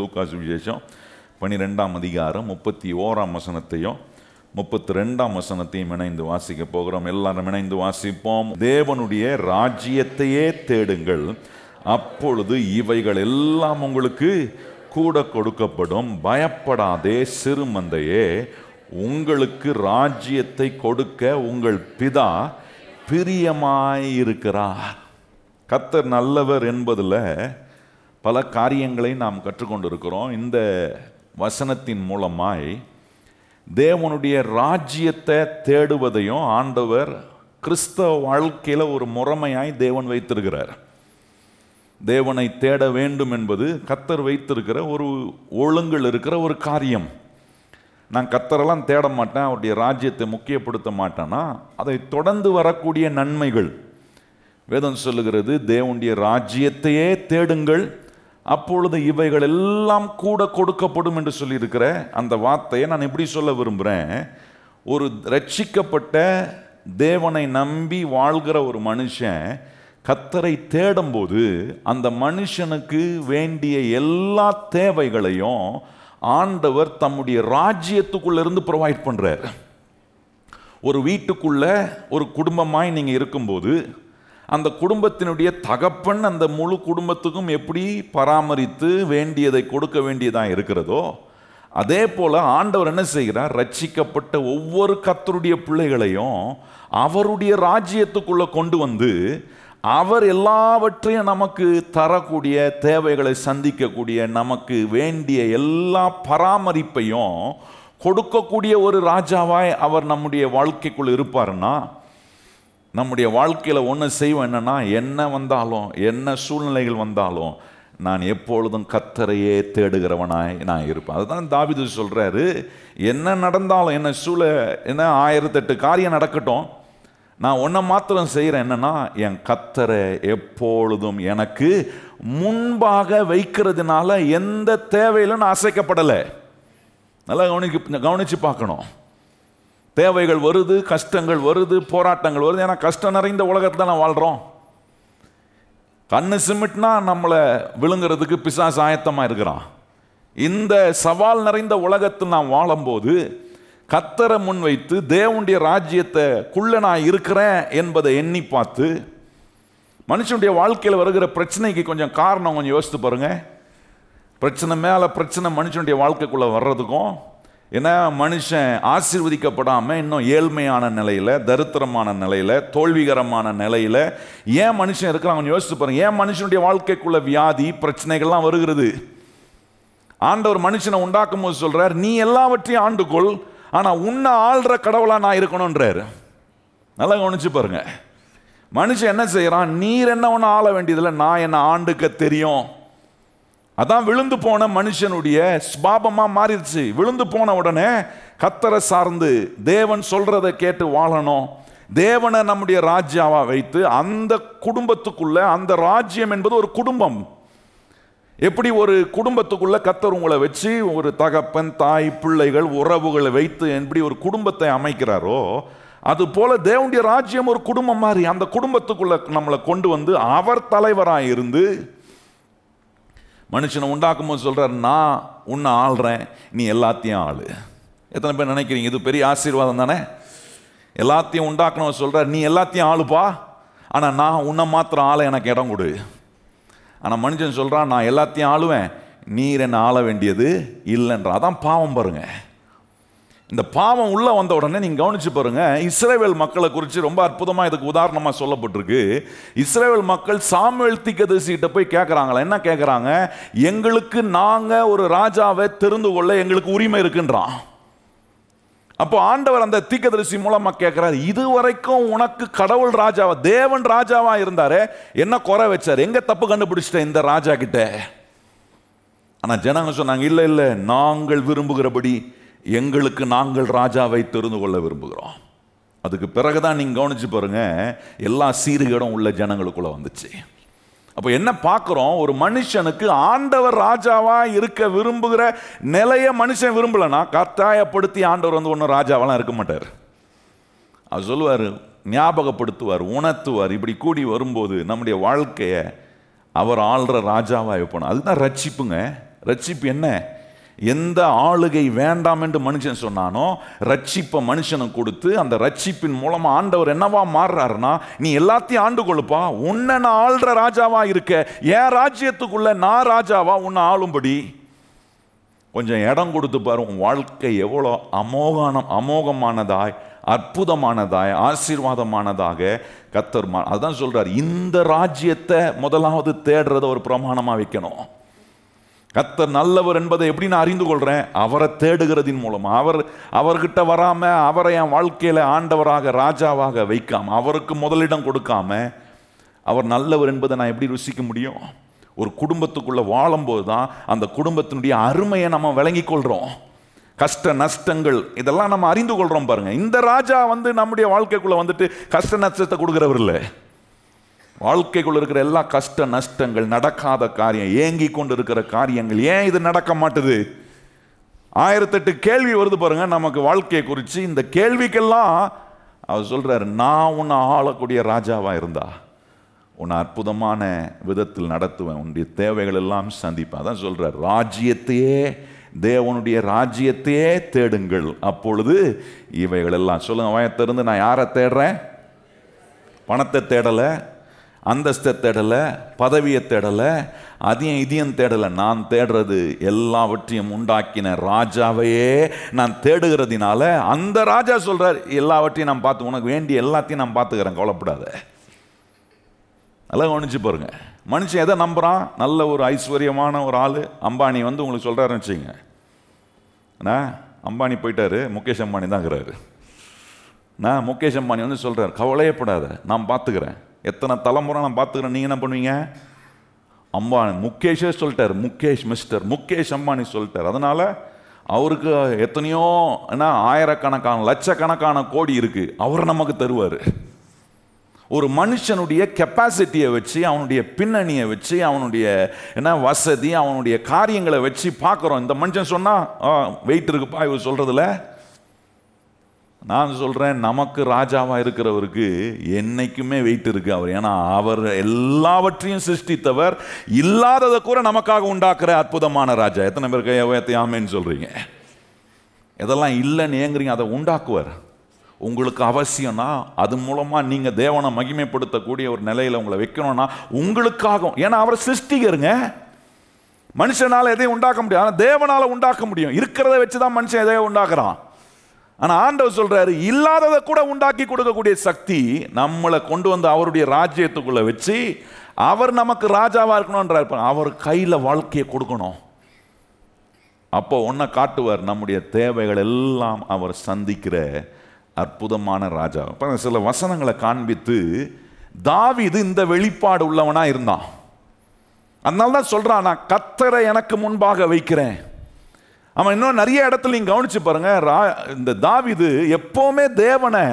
லூக்கா சுவிசேஷம் 12ஆம் அதிகாரம் 31ஆம் வசனத்தையும் 32ஆம் வசனத்தையும் இணைந்து வாசிக்க போகிறோம். எல்லாரும் இணைந்து வாசிப்போம். தேவனுடைய ராஜ்யத்தையே தேடுங்கள், அப்பொழுது இவைகள் எல்லாம் உங்களுக்கு கூட கொடுக்கப்படும். பயப்படாதே சிறுமந்தையே, உங்களுக்கு ராஜ்யத்தை கொடுக்க உங்கள் பிதா பிரியமாயிருக்கிறார். கர்த்தர் நல்லவர் என்பதில் பல காரியங்களை நாம் கற்றுக்கொண்டிருக்கிறோம். இந்த வசனத்தின் மூலமாய் தேவனுடைய ராஜ்யத்தை தேடுவதையும் ஆண்டவர் கிறிஸ்தவ வாழ்க்கையில் ஒரு முறைமையாய் தேவன் வைத்திருக்கிறார். தேவனை தேட வேண்டும் என்பது கர்த்தர் வைத்திருக்கிற ஒரு ஒழுங்கில் இருக்கிற ஒரு காரியம். நான் கர்த்தரெல்லாம் தேட மாட்டேன், அவருடைய ராஜ்யத்தை முக்கியப்படுத்த மாட்டேன்னா அதை தொடர்ந்து வரக்கூடிய நன்மைகள் வேதம் சொல்லுகிறது. தேவனுடைய ராஜ்யத்தையே தேடுங்கள், அப்பொழுது இவைகள் எல்லாம் கூட கொடுக்கப்படும் என்று சொல்லியிருக்கிற அந்த வார்த்தையை நான் எப்படி சொல்ல விரும்புகிறேன். ஒரு ரட்சிக்கப்பட்ட தேவனை நம்பி வாழ்கிற ஒரு மனுஷன் கர்த்தரை தேடும்போது அந்த மனுஷனுக்கு வேண்டிய எல்லா தேவைகளையும் ஆண்டவர் தம்முடைய ராஜ்யத்துக்குள்ள இருந்து ப்ரொவைட் பண்றார். ஒரு வீட்டுக்குள்ள ஒரு குடும்பமாய் நீங்க இருக்கும்போது அந்த குடும்பத்தினுடைய தகப்பன் அந்த முழு குடும்பத்துக்கும் எப்படி பராமரித்து வேண்டியதை கொடுக்க வேண்டியதாக இருக்கிறதோ, அதே போல ஆண்டவர் என்ன செய்கிறார், ரட்சிக்கப்பட்ட ஒவ்வொரு கர்த்தருடைய பிள்ளைகளையும் அவருடைய ராஜ்யத்துக்குள்ள கொண்டு வந்து அவர் எல்லாவற்றையும் நமக்கு தரக்கூடிய, தேவைகளை சந்திக்கக்கூடிய, நமக்கு வேண்டிய எல்லா பராமரிப்பையும் கொடுக்கக்கூடிய ஒரு ராஜாவாய் அவர் நம்முடைய வாழ்க்கைக்குள் இருப்பார்னா, நம்முடைய வாழ்க்கையில் ஒன்று செய்வோம். என்னன்னா, என்ன வந்தாலும் என்ன சூழ்நிலைகள் வந்தாலும் நான் எப்பொழுதும் கர்த்தரையே தேடுகிறவனாய் நான் இருப்பேன். அதுதான் தாவீது சொல்றாரு, என்ன நடந்தாலும் என்ன 1008 காரியம் நடக்கட்டும், நான் ஒன்றை மாத்திரம் செய்கிறேன். என்னன்னா, என் கர்த்தரை எப்பொழுதும் எனக்கு முன்பாக வைக்கிறதுனால எந்த தேவையிலும் நான் அசைக்கப்படலை. நல்லா கவனிச்சு பார்க்கணும். தேவைகள் வருது, கஷ்டங்கள் வருது, போராட்டங்கள் வருது. ஏன்னா கஷ்டம் நிறைந்த உலகத்தில் நான் வாழ்கிறோம். கண்ணு சிமிட்னா நம்மளை விழுங்குறதுக்கு பிசாசு ஆயத்தமாக இருக்கிறான். இந்த சவால் நிறைந்த உலகத்தில் நான் வாழும்போது கர்த்தரை முன்வைத்து தேவனுடைய ராஜ்யத்தைக்குள்ள நான் இருக்கிறேன் என்பதை எண்ணி பார்த்து, மனுஷனுடைய வாழ்க்கையில் வருகிற பிரச்சனைக்கு கொஞ்சம் காரணம் கொஞ்சம் யோசித்து பாருங்க. பிரச்சனை மேலே பிரச்சனை மனுஷனுடைய வாழ்க்கைக்குள்ளே வர்றதுக்கும், ஏன்னா மனுஷன் ஆசீர்வதிக்கப்படாமல் இன்னும் ஏழ்மையான நிலையில், தரித்திரமான நிலையில், தோல்விகரமான நிலையில் ஏன் மனுஷன் இருக்கிறான் கொஞ்சம் யோசித்து பாருங்க. ஏன் மனுஷனுடைய வாழ்க்கைக்குள்ள வியாதி பிரச்சனைகள்லாம் வருகிறது? ஆண்டவர் மனுஷனை உண்டாக்கும் போது சொல்றார், நீ எல்லாவற்றையும் ஆண்டுகொள், ஆனால் உன்னை ஆள்ற கடவுளா நான் இருக்கணும்ன்றாரு. நல்லா கவனிச்சு பாருங்க. மனுஷன் என்ன செய்யறான், நீர் என்ன ஒன்று ஆள வேண்டியதில்லை, நான் என்ன ஆண்டுக்க தெரியும். அதான் விழுந்து போன மனுஷனுடைய ஸ்பாபமா மாறிடுச்சு. விழுந்து போன உடனே கர்த்தரை சார்ந்து தேவன் சொல்றதை கேட்டு வாழணும். தேவனை நம்முடைய ராஜ்யாவா வைத்து அந்த குடும்பத்துக்குள்ள, அந்த ராஜ்யம் என்பது ஒரு குடும்பம். எப்படி ஒரு குடும்பத்துக்குள்ள கர்த்தர் உங்களை வச்சு ஒரு தகப்பன், தாய், பிள்ளைகள், உறவுகளை வைத்து எப்படி ஒரு குடும்பத்தை அமைக்கிறாரோ, அது போல தேவனுடைய ராஜ்யம் ஒரு குடும்பம் மாதிரி அந்த குடும்பத்துக்குள்ள நம்மளை கொண்டு வந்து அவர் தலைவராக இருந்து மனுஷனை உண்டாக்கும் போது சொல்றார், நான் உன்னை ஆள்றேன், நீ எல்லாத்தையும் ஆளு. எத்தனை பேர் நினைக்கிறீங்க இது பெரிய ஆசீர்வாதம் தானே? எல்லாத்தையும் உண்டாக்கணும் சொல்றார், நீ எல்லாத்தையும் ஆளுப்பா, ஆனால் நான் உன்னை மாத்திரம் ஆள எனக்கு இடம் கொடு. ஆனால் மனுஷன் சொல்கிறான், நான் எல்லாத்தையும் ஆளுவேன், நீர் என்ன ஆள வேண்டியது இல்லைன்ற. அதான் பாவம் பாருங்க. இந்த பாவம் உள்ள வந்த உடனே நீங்க கவனிச்சு பாருங்க. இஸ்ரவேல் மக்களை குறித்து ரொம்ப அற்புதமாக இதுக்கு உதாரணமாக சொல்லப்பட்டிருக்கு. இஸ்ரவேல் மக்கள் சாமுவேல் தீர்க்கதரிசிகிட்ட போய் கேட்குறாங்களா, என்ன கேட்குறாங்க, எங்களுக்கு நாங்கள் ஒரு ராஜாவை தெரிந்து கொள்ள எங்களுக்கு உரிமை இருக்குன்றான். அப்போ ஆண்டவர் அந்த தீர்க்கதரிசி மூலமா கேட்கிறார், இதுவரைக்கும் உனக்கு கடவுள் ராஜாவா, தேவன் ராஜாவா இருந்தாரு, என்ன குறை வச்சார், எங்க தப்பு கண்டுபிடிச்சிட்ட இந்த ராஜா கிட்ட? ஆனா ஜனங்க சொன்னாங்க, இல்ல இல்ல, நாங்கள் விரும்புகிறபடி எங்களுக்கு நாங்கள் ராஜாவை தெரிந்து கொள்ள விரும்புகிறோம். அதுக்கு பிறகுதான் நீங்க கவனிச்சு பாருங்க, எல்லா சீர்கேடும் உள்ள ஜனங்களுக்குள்ள வந்துச்சு. அப்போ என்ன பார்க்குறோம், ஒரு மனுஷனுக்கு ஆண்டவர் ராஜாவா இருக்க விரும்புகிற நிலையை மனுஷன் விரும்பலன்னா கட்டாயப்படுத்தி ஆண்டவர் வந்து ஒன்றும் ராஜாவெல்லாம் இருக்க மாட்டார். அவர் சொல்லுவார், ஞாபகப்படுத்துவார், உணர்த்துவார். இப்படி கூடி வரும்போது நம்முடைய வாழ்க்கையை அவர் ஆள்ற ராஜாவாக வைப்பணும். அதுதான் ரட்சிப்புங்க. ரட்சிப்பு என்ன? எந்த ஆளுகை வேண்டாம் என்று மனுஷன் சொன்னானோ ரட்சிப்பை மனுஷனுக்கு கொடுத்து அந்த ரட்சிப்பின் மூலமா ஆண்டவர் என்னவா மாறுறாருன்னா, நீ எல்லாத்தையும் ஆண்டு கொள்ளுப்பா, உன்னை நான் ஆள்ற ராஜாவா இருக்க, என் ராஜ்யத்துக்குள்ள நான் ராஜாவா உன்னை ஆளும்படி கொஞ்சம் இடம் கொடுத்து பாரு. உன் வாழ்க்கை எவ்வளோ அமோகமானதாய், அற்புதமானதாய், ஆசீர்வாதமானதாக கர்த்தர் அதான் சொல்றார். இந்த ராஜ்யத்தை முதலாவது தேடுறத ஒரு பிரமாணமா வைக்கணும். கர்த்தர் நல்லவர் என்பதை எப்படி நான் அறிந்து கொள்றேன்? அவரை தேடுகிறதின் மூலமா. அவர்கிட்ட வராம, அவரை என் வாழ்க்கையில ஆண்டவராக ராஜாவாக வைக்காம, அவருக்கு முதலிடம் கொடுக்காம அவர் நல்லவர் என்பதை நான் எப்படி ருசிக்க முடியும்? ஒரு குடும்பத்துக்குள்ள வாழும்போது தான் அந்த குடும்பத்தினுடைய அருமையை நம்ம விளங்கி கொள்றோம். கஷ்ட நஷ்டங்கள் இதெல்லாம் நம்ம அறிந்து கொள்றோம். பாருங்க, இந்த ராஜா நம்முடைய வாழ்க்கைக்குள்ள வந்துட்டு கஷ்ட நஷ்டத்தை கொடுக்கிறவர் இல்லை. வாழ்க்கைக்குள்ள இருக்கிற எல்லா கஷ்ட நஷ்டங்கள், நடக்காத காரியம், ஏங்கி கொண்டு இருக்கிற காரியங்கள், ஏன் இது நடக்க மாட்டுது, 1008 கேள்வி வருது பாருங்க நமக்கு வாழ்க்கையை குறித்து. இந்த கேள்விக்கெல்லாம் அவர் சொல்றாரு, நான் உன்னை ஆளக்கூடிய ராஜாவா இருந்தா உன்னை அற்புதமான விதத்தில் நடத்துவேன், உன்னுடைய தேவைகள் எல்லாம் சந்திப்பேன். அதான் சொல்றார், ராஜ்யத்தையே, தேவனுடைய ராஜ்யத்தையே தேடுங்கள், அப்பொழுது இவைகள் எல்லாம். சொல்லுங்க வாயத்திலிருந்து, நான் யாரை தேடுறேன்? பணத்தை தேடலை, அந்தஸ்தை தேடலை, பதவியை தேடலை, அதையும் இதையும் தேடலை. நான் தேடுறது எல்லாவற்றையும் உண்டாக்கின ராஜாவையே நான் தேடுகிறதுனால அந்த ராஜா சொல்றார், எல்லாவற்றையும் நான் பார்த்து, உனக்கு வேண்டிய எல்லாத்தையும் நான் பார்த்துக்கிறேன், கவலைப்படாத. நல்லா கவனிச்சு பாருங்க. மனுஷன் எதை நம்புறான்? நல்ல ஒரு ஐஸ்வர்யமான ஒரு ஆள் அம்பானி உங்களுக்கு சொல்றாருன்னு வச்சுங்க. அம்பானி போயிட்டாரு, முகேஷ் அம்பானி தான் இருக்கிறாரு. முகேஷ் அம்பானி சொல்றாரு, கவலையப்படாத, நான் பார்த்துக்கிறேன், எத்தனை தலைமுறை நான் பார்த்துக்கிறேன். நீங்கள் என்ன பண்ணுவீங்க? அம்பானி முகேஷே சொல்லிட்டார், மிஸ்டர் முகேஷ் அம்பானி சொல்லிட்டார். அதனால அவருக்கு எத்தனையோ ஆயிரக்கணக்கான லட்சக்கணக்கான கோடி இருக்கு, அவர் நமக்கு தருவார். ஒரு மனுஷனுடைய கெப்பாசிட்டியை வச்சு, அவனுடைய பின்னணியை வச்சு, அவனுடைய வசதி, அவனுடைய காரியங்களை வச்சு பார்க்குறோம். இந்த மனுஷன் சொன்னா வெயிட் இருக்குப்பா இவர் சொல்றதுல. நான் சொல்றேன், நமக்கு ராஜாவா இருக்கிறவருக்கு என்னைக்குமே வெயிட் இருக்கு அவர். ஏன்னா அவர் எல்லாவற்றையும் சிருஷ்டித்தவர், இல்லாததை கூட நமக்காக உண்டாக்குற அற்புதமான ராஜா. எத்தனை பேருக்கு ஆமென்னு சொல்றீங்க? எதெல்லாம் இல்லைன்னு ஏங்குறீங்க, அதை உண்டாக்குவார். உங்களுக்கு அவசியம்னா அது மூலமா நீங்க தேவனை மகிமைப்படுத்தக்கூடிய ஒரு நிலையில உங்களை வைக்கணும்னா உங்களுக்காகவும். ஏன்னா அவர் சிருஷ்டிகருங்க. மனுஷனால எதையும் உண்டாக்க முடியும், ஆனால் தேவனால உண்டாக்க முடியும். இருக்கிறத வச்சுதான் மனுஷன் எதையும் உண்டாக்குறான். ஆனா ஆண்டவர் சொல்றாரு, இல்லாததை கூட உண்டாக்கி கொடுக்கக்கூடிய சக்தி நம்மளை கொண்டு வந்து அவருடைய ராஜ்யத்துக்குள்ள வச்சு அவர் நமக்கு ராஜாவா இருக்கணும்ன்றார். அவர் கையில வாழ்க்கையை கொடுக்கணும். அப்போ ஒன்ன காட்டுவார், நம்முடைய தேவைகள் எல்லாம் அவர் சந்திக்கிற அற்புதமான ராஜா. சில வசனங்களை காண்பித்து தாவீது இந்த வெளிப்பாடு உள்ளவனா இருந்தான். அதனால தான் சொல்றான், நான் கர்த்தரை எனக்கு முன்பாக வைக்கிறேன். அவன் இன்னும் நிறைய இடத்துல நீங்க கவனிச்சு பாருங்க, இந்த தாவீது எப்பவுமே தேவனை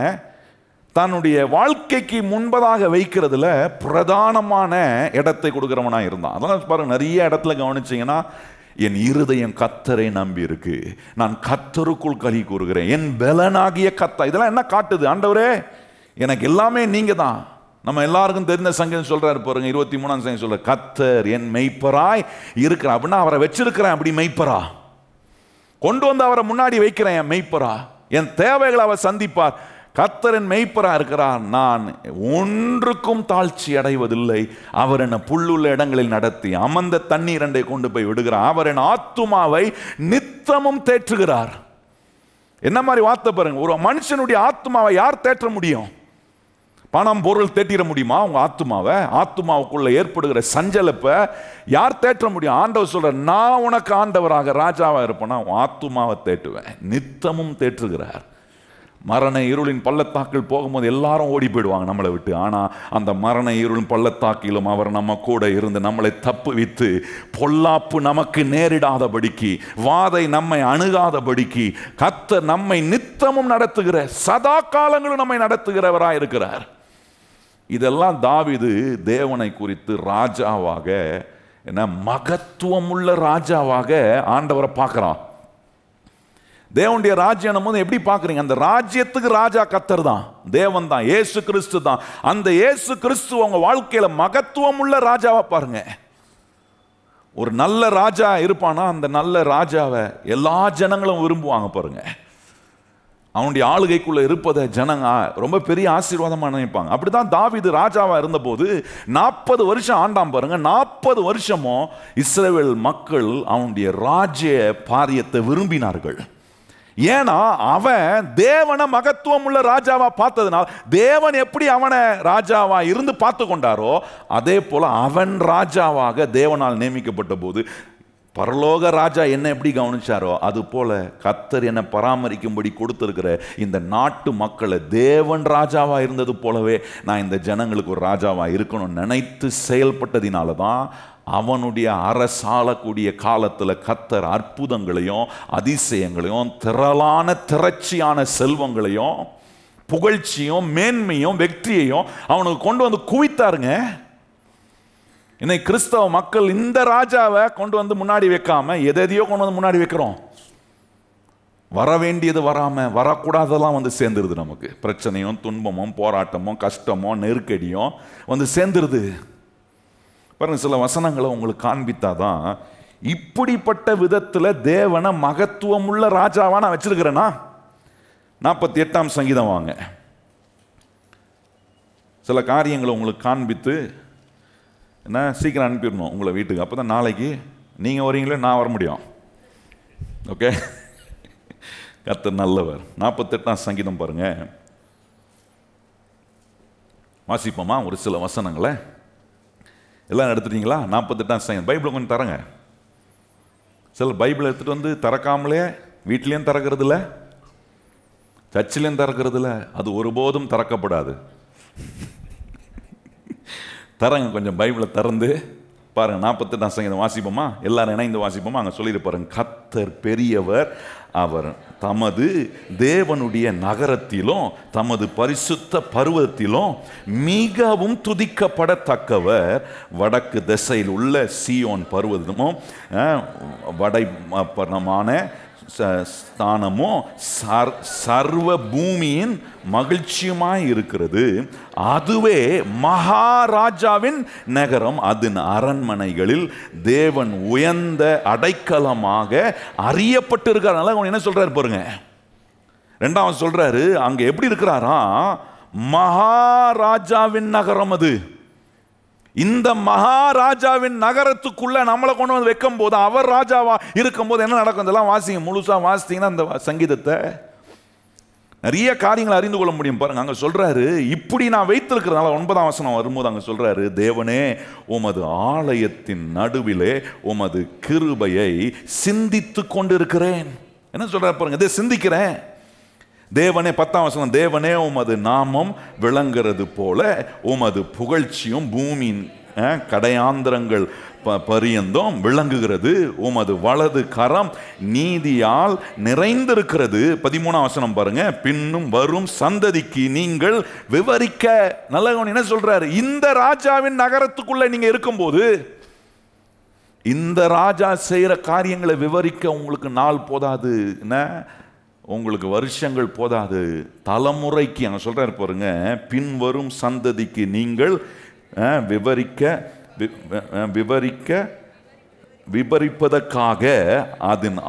தன்னுடைய வாழ்க்கைக்கு முன்பதாக வைக்கிறதுல பிரதானமான இடத்தை கொடுக்கிறவனா இருந்தான். அதெல்லாம் பாருங்க, நிறைய இடத்துல கவனிச்சீங்கன்னா, என் இருதயம் கர்த்தரை நம்பி இருக்கு, நான் கர்த்தருக்குள் களி கூறுகிறேன், என் பலனாகிய கர்த்தர். இதெல்லாம் என்ன காட்டுது? ஆண்டவரே எனக்கு எல்லாமே நீங்க தான். நம்ம எல்லாருக்கும் தெரிந்த சங்கீதம் சொல்றாரு பாருங்க, 23ஆம் சங்கீதம் சொல்ற, கர்த்தர் என் மெய்ப்பராய் இருக்கிறார். அப்படின்னா அவரை வச்சிருக்கிறேன், அப்படி மெய்ப்பரா கொண்டு வந்து அவரை முன்னாடி வைக்கிறேன், என் மெய்ப்பரா, என் தேவைகளை அவர் சந்திப்பார். கர்த்தர் என் மெய்ப்பரா இருக்கிறார், நான் ஒன்றுக்கும் தாழ்ச்சி அடைவதில்லை. அவர் என்னை புல்லுள்ள இடங்களில் நடத்தி அமர்ந்த தண்ணீர் அண்டை கொண்டு போய் விடுகிறார். அவர் என் ஆத்துமாவை நித்தமும் தேற்றுகிறார். என்ன மாதிரி வார்த்தை பாருங்க. ஒரு மனுஷனுடைய ஆத்துமாவை யார் தேற்ற முடியும்? பணம் பொருள் தேற்றிட முடியுமா உங்க ஆத்துமாவை? ஆத்துமாவுக்குள்ள ஏற்படுகிற சஞ்சலப்பை யார் தேற்ற முடியும்? ஆண்டவர் சொல்ற, நான் உனக்கு ஆண்டவராக ராஜாவா இருப்பேன்னா உன் ஆத்துமாவை தேற்றுவேன். நித்தமும் தேற்றுகிறார். மரண இருளின் பள்ளத்தாக்கில் போகும்போது எல்லாரும் ஓடி போயிடுவாங்க நம்மளை விட்டு. ஆனால் அந்த மரண இருளின் பள்ளத்தாக்கிலும் அவர் நம்ம கூட இருந்து நம்மளை தப்புவித்து, பொல்லாப்பு நமக்கு நேரிடாதபடிக்கு, வாதை நம்மை அணுகாதபடிக்கு கர்த்தர் நம்மை நித்தமும் நடத்துகிற, சதா காலங்களும் நம்மை நடத்துகிறவராக இருக்கிறார். இதெல்லாம் தாவீது தேவனை குறித்து ராஜாவாக, என்ன மகத்துவமுள்ள ராஜாவாக ஆண்டவரை பார்க்கிறான். தேவனுடைய ராஜ்யம் போது எப்படி பார்க்குறீங்க? அந்த ராஜ்யத்துக்கு ராஜா கர்த்தர் தான், தேவன் தான், இயேசு கிறிஸ்து தான். அந்த இயேசு கிறிஸ்து உங்க வாழ்க்கையில மகத்துவம் உள்ள ராஜாவா பாருங்க. ஒரு நல்ல ராஜா இருப்பானா, அந்த நல்ல ராஜாவை எல்லா ஜனங்களும் விரும்புவாங்க பாருங்க. அவனுடைய ஆளுகைக்குள்ள இருப்பதை ஜனங்க ரொம்ப பெரிய ஆசீர்வாதமா நினைப்பாங்க. அப்படிதான் தாவீது ராஜாவா இருந்தபோது 40 வருஷம் ஆண்டாம் பாருங்க. 40 வருஷமும் இஸ்ரவேல் மக்கள் அவனுடைய ராஜ்ய பாரியத்தை விரும்பினார்கள். ஏன்னா அவன் தேவனை மகத்துவம் உள்ள ராஜாவா பார்த்ததுனால், தேவன் எப்படி அவனை ராஜாவா இருந்து பார்த்து கொண்டாரோ அதே போல அவன் ராஜாவாக தேவனால் நியமிக்கப்பட்ட போது பரலோக ராஜா என்ன எப்படி கவனிச்சாரோ அது போல கர்த்தர் என்னை பராமரிக்கும்படி கொடுத்திருக்கிற இந்த நாட்டு மக்களை தேவன் ராஜாவா இருந்தது போலவே நான் இந்த ஜனங்களுக்கு ஒரு ராஜாவா இருக்கணும்னு நினைத்து செயல்பட்டதினால தான் அவனுடைய அரசாளக்கூடிய காலத்தில் கர்த்தர் அற்புதங்களையும் அதிசயங்களையும் திரட்சியான செல்வங்களையும் புகழ்ச்சியும் மேன்மையும் வெற்றியையும் அவனுக்கு கொண்டு வந்து குவித்தாருங்க. இன்னைக்கு கிறிஸ்தவ மக்கள் இந்த ராஜாவை கொண்டு வந்து முன்னாடி வைக்காம எதையோ கொண்டு வந்து முன்னாடி வைக்கிறோம். வர வேண்டியது வராம வரக்கூடாதெல்லாம் வந்து சேர்ந்துருது. நமக்கு பிரச்சனையும் துன்பமும் போராட்டமும் கஷ்டமும் நெருக்கடியும் வந்து சேர்ந்துருது. பாருங்க, சில வசனங்களை உங்களுக்கு காண்பித்தாதான் இப்படிப்பட்ட விதத்தில் தேவனை மகத்துவம் உள்ள ராஜாவா நான் வச்சிருக்கிறேன்னா. 48ஆம் சங்கீதம் வாங்க. சில காரியங்களை உங்களுக்கு காண்பித்து என்ன சீக்கிரம் அனுப்பிடணும் உங்களை வீட்டுக்கு. அப்போ தான் நாளைக்கு நீங்கள் வரீங்களே நான் வர முடியும். ஓகே, கர்த்தர் நல்லவர். 48ஆம் சங்கீதம் பாருங்க, வாசிப்போமா ஒரு சில வசனங்களை. எல்லாம் எடுத்துட்டீங்களா? 48ஆம் சங்கீதம். பைபிள் கொஞ்சம் தரங்க. சில பைபிள் எடுத்துகிட்டு வந்து திறக்காமலே வீட்லேயும் திறக்கிறது இல்லை, சர்ச்சிலையும் திறக்கிறது இல்லை. அது ஒருபோதும் திறக்கப்படாது. தரங்க கொஞ்சம் பைபிளை திறந்து பாருங்க. 48ஆம் சங்கீதம் வாசிப்போமா? எல்லாரும் இணைந்து வாசிப்போமா? அங்கே சொல்லியிருப்பாருங்க, கர்த்தர் பெரியவர், அவர் தமது தேவனுடைய நகரத்திலும் தமது பரிசுத்த பர்வதத்திலும் மிகவும் துதிக்கப்படத்தக்கவர். வடக்கு திசையில் உள்ள சீயோன் பர்வதமும் வடமான ஸ்தானமோ சர்வ பூமியின் மகிழ்ச்சியுமாய் இருக்கிறது. அதுவே மகாராஜாவின் நகரம், அதன் அரண்மனைகளில் தேவன் உயர்ந்த அடைக்கலமாக அறியப்பட்டிருக்கிறார். என்ன சொல்றாரு பாருங்க, 2வது சொல்றாரு, அங்க எப்படி இருக்கிறாரா? மகாராஜாவின் நகரம் அது. இந்த மகாராஜாவின் நகரத்துக்குள்ள நம்மளை கொண்டு வந்து வைக்கும் போது, அவர் ராஜாவா இருக்கும் போது என்ன நடக்கும்? இதெல்லாம் வாசிங்க, முழுசா வாசித்தீங்கன்னா அந்த சங்கீதத்தை நிறைய காரியங்களை அறிந்து கொள்ள முடியும். பாருங்க, அங்க சொல்றாரு, இப்படி நான் வைத்திருக்கிறதுனால 9ஆம் வசனம் வரும்போது அங்க சொல்றாரு, தேவனே உமது ஆலயத்தின் நடுவிலே உமது கிருபையை சிந்தித்து கொண்டிருக்கிறேன். என்ன சொல்றாரு பாருங்க, இதை சிந்திக்கிறேன். தேவனே, 10ஆம் வசனம், தேவனே உமது நாமம் விளங்குறது போல உமது புகழ்ச்சியும் பூமியின் கடையாந்திரங்கள் பரியந்தம் விளங்குகிறது. உமது வலது கரம் நீதியால் நிறைந்திருக்கிறது. 13ஆம் வசனம் பாருங்க, பின்னும் வரும் சந்ததிக்கு நீங்கள் விவரிக்க. நல்லவன் என்ன சொல்றாரு? இந்த ராஜாவின் நகரத்துக்குள்ள நீங்க இருக்கும்போது இந்த ராஜா செய்யற காரியங்களை விவரிக்க உங்களுக்கு நாள் போதாது, என்ன உங்களுக்கு வருஷங்கள் போதாது, தலைமுறைக்கு. அங்க சொல்றாரு பாருங்க, பின்வரும் சந்ததிக்கு நீங்கள் விவரிப்பதற்காக அதன்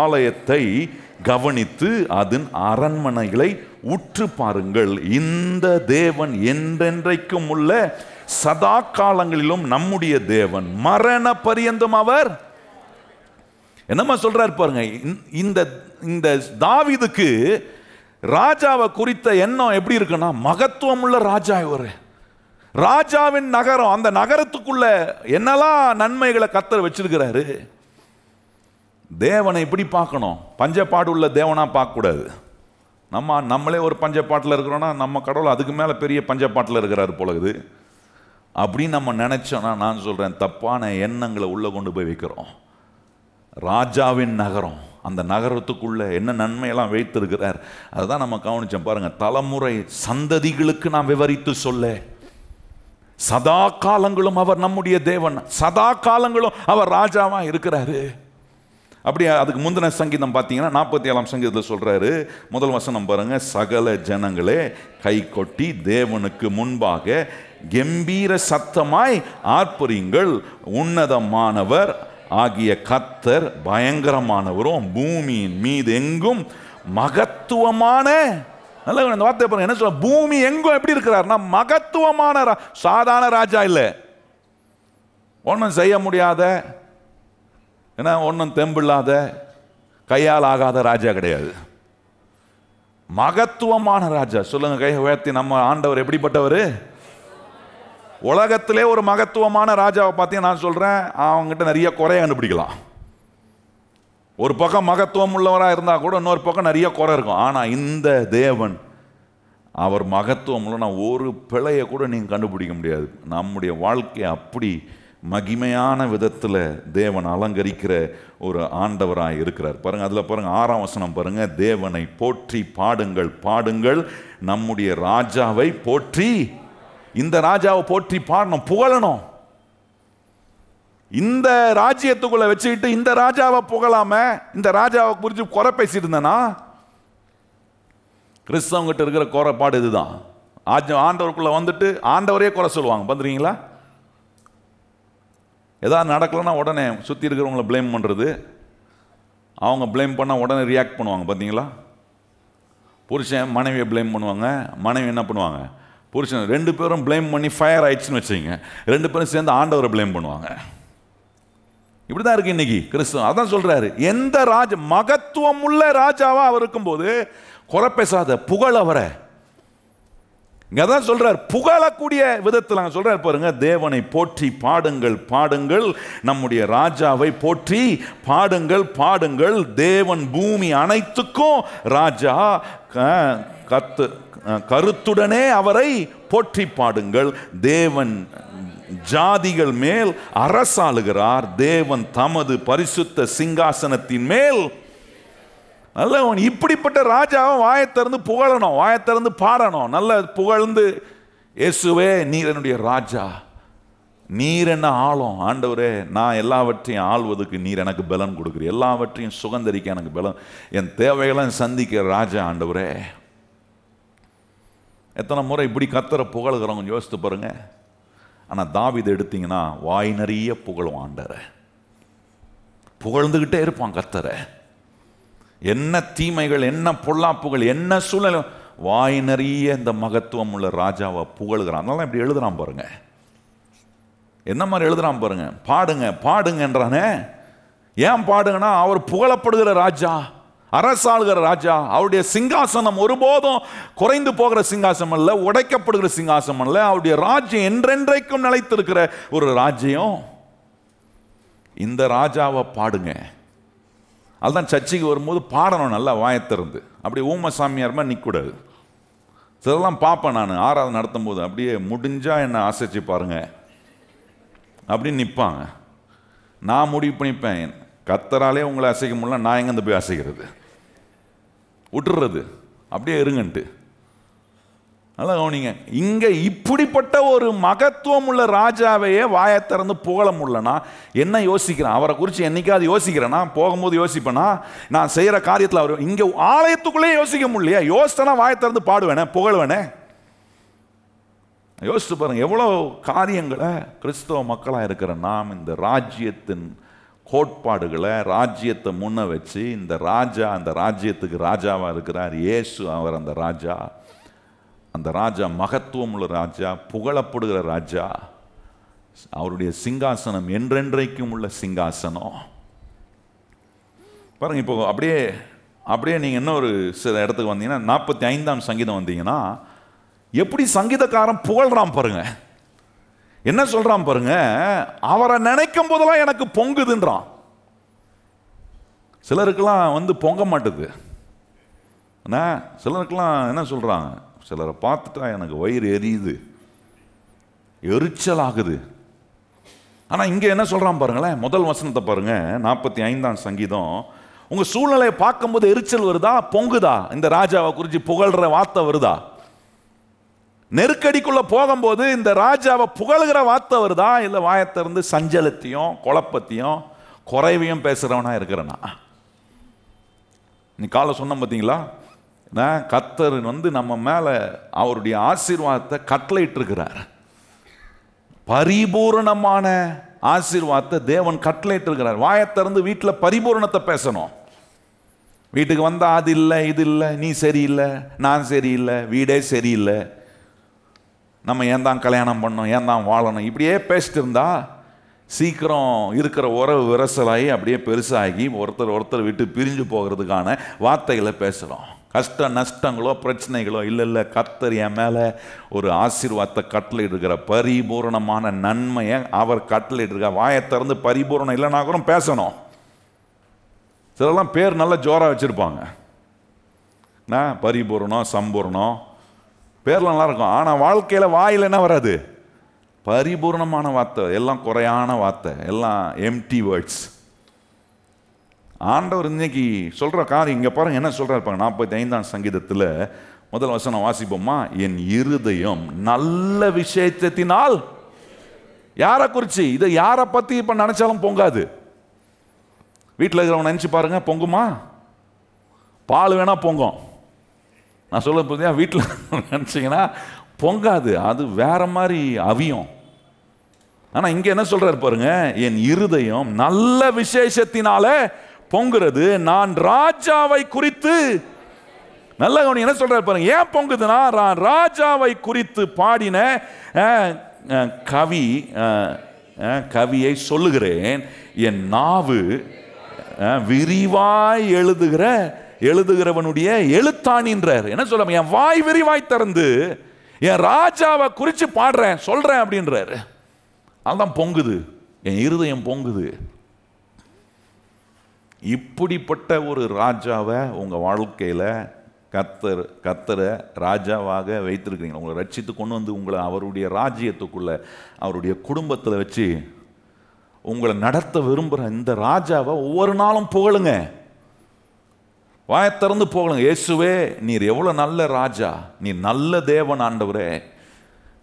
ஆலயத்தை கவனித்து அதன் அரண்மனைகளை உற்று பாருங்கள். இந்த தேவன் என்றென்றைக்கும் உள்ள சதா காலங்களிலும் நம்முடைய தேவன், மரண பரியந்தம் அவர். என்னமா சொல்றாரு பாருங்க, இந்த தாவீதுக்கு ராஜாவை குறித்த எண்ணம் எப்படி இருக்குன்னா, மகத்துவம் உள்ள ராஜா இவர். ராஜாவின் நகரம், அந்த நகரத்துக்குள்ள என்னெல்லாம் நன்மைகளை கர்த்தர் வச்சிருக்கிறாரு. தேவனை இப்படி பார்க்கணும், பஞ்சப்பாடு உள்ள தேவனா பார்க்க கூடாது. நம்மளே ஒரு பஞ்சப்பாட்டில் இருக்கிறோன்னா நம்ம கடவுள் அதுக்கு மேலே பெரிய பஞ்சப்பாட்டில் இருக்கிறாரு போலகுது அப்படின்னு நம்ம நினைச்சோன்னா, நான் சொல்றேன், தப்பான எண்ணங்களை உள்ள கொண்டு போய் வைக்கிறோம். ராஜாவின் நகரம், அந்த நகரத்துக்குள்ள என்ன நன்மையெல்லாம் வைத்திருக்கிறார் அதுதான் நம்ம கவனிச்சோம். பாருங்க, தலைமுறை சந்ததிகளுக்கு நாம் விவரித்து சொல்ல, சதா காலங்களும் அவர் நம்முடைய தேவன், சதா காலங்களும் அவர் ராஜாவா இருக்கிறாரு. அப்படி அதுக்கு முந்தின சங்கீதம் பார்த்தீங்கன்னா 47ஆம் சங்கீதத்தில் சொல்றாரு, முதல் வசனம் பாருங்க, சகல ஜனங்களே கை கொட்டி தேவனுக்கு முன்பாக கம்பீர சத்தமாய் ஆர்ப்பரியுங்கள், உன்னதமானவர் ஆகிய கர்த்தர் பயங்கரமானவரும் பூமியின் மீது எங்கும் மகத்துவமான. நல்ல இந்த வார்த்தை பாருங்க, என்ன சொல்ல, பூமி எங்கும் எப்படி இருக்கிறார், மகத்துவமான. சாதாரண ராஜா இல்லை, ஒன்றும் செய்ய முடியாத, ஏன்னா ஒன்றும் தெம்பில்லாத, கையால் ஆகாத ராஜா கிடையாது, மகத்துவமான ராஜா. சொல்லுங்க, கை உயர்த்தி. நம்ம ஆண்டவர் எப்படிப்பட்டவர்? உலகத்திலே ஒரு மகத்துவமான ராஜாவை பார்த்தீங்க, நான் சொல்றேன், அவங்ககிட்ட நிறைய குறைய கண்டுபிடிக்கலாம். ஒரு பக்கம் மகத்துவம் உள்ளவராக இருந்தால் கூட இன்னொரு பக்கம் நிறைய குறை இருக்கும். ஆனால் இந்த தேவன், அவர் மகத்துவம் உள்ள, ஒரு பிழையை கூட நீங்கள் கண்டுபிடிக்க முடியாது. நம்முடைய வாழ்க்கையை அப்படி மகிமையான விதத்தில் தேவன் அலங்கரிக்கிற ஒரு ஆண்டவராக இருக்கிறார். பாருங்க, அதில் பாருங்க 6ஆம் வசனம் பாருங்க. தேவனை போற்றி பாடுங்கள், பாடுங்கள், நம்முடைய ராஜாவை போற்றி. இந்த ராஜாவை போற்றி பாடணும், புகழணும். இந்த ராஜ்யத்துக்குள்ள வச்சுக்கிட்டு இந்த ராஜாவை புகழாம இந்த ராஜாவை குறித்து குறை பேசிட்டு இருந்தேன்னா, கிறிஸ்தவங்கிட்ட இருக்கிற குறைபாடு இதுதான். ஆண்டவருக்குள்ள வந்துட்டு ஆண்டவரே குறை சொல்லுவாங்க. பண்றீங்களா? ஏதாவது நடக்கலன்னா உடனே சுற்றி இருக்கிறவங்கள பிளேம் பண்ணுறது, அவங்க பிளேம் பண்ணால் உடனே ரியாக்ட் பண்ணுவாங்க. பார்த்தீங்களா? புருஷன் மனைவியை பிளேம் பண்ணுவாங்க, மனைவி என்ன பண்ணுவாங்க, புருஷன். 2 பேரும் பிளேம் பண்ணி ஃபயர் ஆயிடுச்சுன்னு வச்சுங்க, 2 பேரும் சேர்ந்து ஆண்டவரை பிளேம் பண்ணுவாங்க. இப்படி தான் இருக்கு இன்னைக்கு கிறிஸ்தவம். அதான் சொல்றாரு, எந்த ராஜா மகத்துவம் உள்ள ராஜாவா அவர் இருக்கும்போது குறை பேசாத, புகழ் அவரை. இங்க தான் சொல்றார், புகழக்கூடிய விதத்தில் அங்க சொல்றார் பாருங்க. தேவனை போற்றி பாடுங்கள், பாடுங்கள், நம்முடைய ராஜாவை போற்றி பாடுங்கள், பாடுங்கள். தேவன் பூமி அனைத்துக்கும் ராஜா, கருத்துடனே அவரை போற்றி பாடுங்கள். தேவன் ஜாதிகள் மேல் அரசாளுகிறார், தேவன் தமது பரிசுத்த சிங்காசனத்தின் மேல். நல்லவன், இப்படிப்பட்ட ராஜாவை வாயத்திறந்து புகழணும், வாயத்திறந்து பாடணும், நல்ல புகழ்ந்து, இயேசுவே நீர் என்னுடைய ராஜா, நீர் என்ன ஆளும் ஆண்டவரே, நான் எல்லாவற்றையும் ஆள்வதற்கு நீர் எனக்கு பலன் கொடுக்குறீர், எல்லாவற்றையும் சுகந்தரிக்க எனக்கு பலன், என் தேவைகளை சந்திக்கிற ராஜா ஆண்டவரே. எத்தனை முறை இப்படி கர்த்தரை புகழுகிறவங்க யோசித்து பாருங்க. ஆனால் தாவீது எடுத்தீங்கன்னா வாய் நிறைய புகழும் ஆண்டவரை, புகழ்ந்துக்கிட்டே இருப்பான் கர்த்தரை. என்ன தீமைகள், என்ன பொல்லாப்புகள், என்ன சூழ்நிலை, வாய் நிறைய இந்த மகத்துவம் உள்ள ராஜாவை புகழுகிறான். அதனால இப்படி எழுதுறான் பாருங்க, என்ன மாதிரி எழுதுறான் பாருங்க. பாடுங்க, பாடுங்கன்றானே. ஏன் பாடுங்கன்னா, அவர் புகழப்படுகிற ராஜா, அரசாளுகிற ராஜா. அவருடைய சிங்காசனம் ஒருபோதும் குறைந்து போகிற சிங்காசனம் அல்ல, உடைக்கப்படுகிற சிங்காசனம் அல்ல. அவருடைய ராஜ்யம் என்றென்றைக்கும் நிலைத்திருக்கிற ஒரு ராஜ்யம். இந்த ராஜாவை பாடுங்க. அதுதான் சர்ச்சைக்கு வரும்போது பாடணும், நல்லா வாயத்திறந்து. அப்படி ஊம சாமியார் மாதிரி நிற்கக்கூடாது. சிலலாம் பார்ப்பேன் நான் ஆராதனை நடத்தும் போது, அப்படியே முடிஞ்சா என்ன ஆசைச்சு பாருங்க அப்படின்னு நிற்பாங்க. நான் முடிவு பண்ணிப்பேன், கர்த்தராலே உங்களை அசைக்க முடியல, நான் எங்கேருந்து போய் அசைக்கிறது, விட்டுறது, அப்படியே இருங்கன்ட்டு. நல்லா கவனிங்க, இங்க இப்படிப்பட்ட ஒரு மகத்துவம் உள்ள ராஜாவையே வாயத்திறந்து புகழ முடியலன்னா என்ன யோசிக்கிறேன், அவரை குறித்து என்னைக்காவது யோசிக்கிறேன்னா, போகும்போது யோசிப்பேனா, நான் செய்கிற காரியத்தில் அவர் இங்கே ஆலயத்துக்குள்ளே யோசிக்க முடியலையா, யோசித்தனா வாயத்திறந்து பாடுவேனே, புகழ்வேனே. யோசித்து பாருங்க, எவ்வளோ காரியங்களை கிறிஸ்தவ மக்களாக இருக்கிற நாம் இந்த ராஜ்யத்தின் கோட்பாடுகளை, ராஜ்யத்தை முன்ன வச்சு, இந்த ராஜா அந்த ராஜ்யத்துக்கு ராஜாவாக இருக்கிறார், இயேசு அவர் அந்த ராஜா. அந்த ராஜா மகத்துவம் உள்ள ராஜா, புகழப்படுகிற ராஜா. அவருடைய சிங்காசனம் என்றென்றைக்கும் உள்ள சிங்காசனம். பாருங்க, இப்போ அப்படியே நீங்கள் இன்னொரு சில இடத்துக்கு வந்தீங்கன்னா, 45ஆம் சங்கீதம் வந்தீங்கன்னா, எப்படி சங்கீதக்காரன் புகழ்றான் பாருங்க. என்ன சொல்றான் பாருங்க, அவரை நினைக்கும் போதெல்லாம் எனக்கு பொங்குதுன்றான். சிலருக்கெல்லாம் பொங்க மாட்டுது. சிலருக்கெல்லாம் என்ன சொல்றாங்க, சிலரை பார்த்துட்டா எனக்கு வயிறு எரியுது, எரிச்சல் ஆகுது. ஆனா இங்க என்ன சொல்றான் பாருங்களேன், முதல் வசனத்தை பாருங்க, 45ஆம் சங்கீதம். உங்க சூழ்நிலையை பார்க்கும்போது எரிச்சல் வருதா, பொங்குதா? இந்த ராஜாவை குறித்து புகழ்ற வார்த்தை வருதா? நெருக்கடிக்குள்ள போகும்போது இந்த ராஜாவை புகழ்கிற வார்த்தை வருதா, இல்லை வாயத்திறந்து சஞ்சலத்தையும் குழப்பத்தையும் குறைவையும் பேசுறவனா இருக்கிறனா? நீ காலை சொன்ன பார்த்தீங்களா, கர்த்தர் நம்ம மேல அவருடைய ஆசீர்வாதத்தை கட்டளையிட்டு இருக்கிறார். பரிபூரணமான ஆசீர்வாதத்தை தேவன் கட்டளையிட்டு இருக்கிறார். வாயை திறந்து வீட்டில் பரிபூரணத்தை பேசணும். வீட்டுக்கு வந்தால் அது இல்லை, இது இல்லை, நீ சரியில்லை, நான் சரியில்லை, வீடே சரியில்லை, நம்ம ஏன் தான் கல்யாணம் பண்ணோம், ஏன் தான் வாழணும், இப்படியே பேசிட்டு இருந்தா சீக்கிரம் இருக்கிற உறவு விரசலாகி அப்படியே பெருசாகி ஒருத்தர் விட்டு பிரிஞ்சு போகிறதுக்கான வார்த்தைகளை பேசுகிறோம். கஷ்ட நஷ்டங்களோ பிரச்சனைகளோ இல்லை, கர்த்தர் என் மேலே ஒரு ஆசீர்வாதத்தை கட்டளையிட்டு இருக்கிற பரிபூரணமான நன்மையை அவர் கட்டளையிட்டு இருக்க. வாயை திறந்து பரிபூரணம் இல்லைன்னா கூட பேசணும். சிலர்லாம் பேர் நல்ல ஜோராக வச்சுருப்பாங்க, பரிபூரணம், சம்பூர்ணம், பேர்லாம் நல்லா இருக்கும். ஆனால் வாழ்க்கையில் வாயில் என்ன வராது? பரிபூர்ணமான வார்த்தை, எல்லாம் குறையான வார்த்தை, எல்லாம் எம்டி வேர்ட்ஸ். ஆண்டவர் இன்னைக்கு சொல்கிற காரியம் இங்கே பாருங்க என்ன சொல்கிறார் பாருங்க. 45ஆம் சங்கீதத்தில் முதல் வசனம் வாசிப்போமா? என் இருதயம் நல்ல விசேஷத்தினால். யாரை குறித்து? இதை யாரை பற்றி இப்போ நினச்சாலும் பொங்காது. வீட்டில் இருக்கிறவங்க நினச்சி பாருங்க, பொங்குமா? பால் வேணா பொங்கும். நான் சொல்ல போதியா வீட்டில் நினச்சிங்கன்னா பொங்காது, அது வேற மாதிரி அவியும். ஆனால் இங்கே என்ன சொல்றாரு பாருங்க, என் இருதயம் நல்ல விசேஷத்தினால பொங்குறது, நான் ராஜாவை குறித்து. நல்ல கவனி என்ன சொல்றாரு பாருங்க. ஏன் பொங்குதுன்னா, ராஜாவை குறித்து பாடின கவியை சொல்லுகிறேன். என் நாவு விரிவாய் எழுதுகிறவனுடைய எழுத்தாணின்றார். என்ன சொல்ல, என் வாய் விரிவாய் திறந்து என் ராஜாவை குறித்து பாடுறேன், சொல்றேன் அப்படின்றாரு. அதுதான் பொங்குது, என் இருதயம் பொங்குது. இப்படிப்பட்ட ஒரு ராஜாவை உங்க வாழ்க்கையில கர்த்தரை ராஜாவாக வைத்திருக்கிறீங்க. உங்களை ரட்சித்து கொண்டு வந்து உங்களை அவருடைய ராஜ்யத்துக்குள்ள, அவருடைய குடும்பத்தில் வச்சு உங்களை நடத்த விரும்புகிற இந்த ராஜாவை ஒவ்வொரு நாளும் புகழுங்க. வாயை திறந்து புகழுங்க. இயேசுவே, நீர் எவ்வளோ நல்ல ராஜா, நீர் நல்ல தேவன் ஆண்டவரே,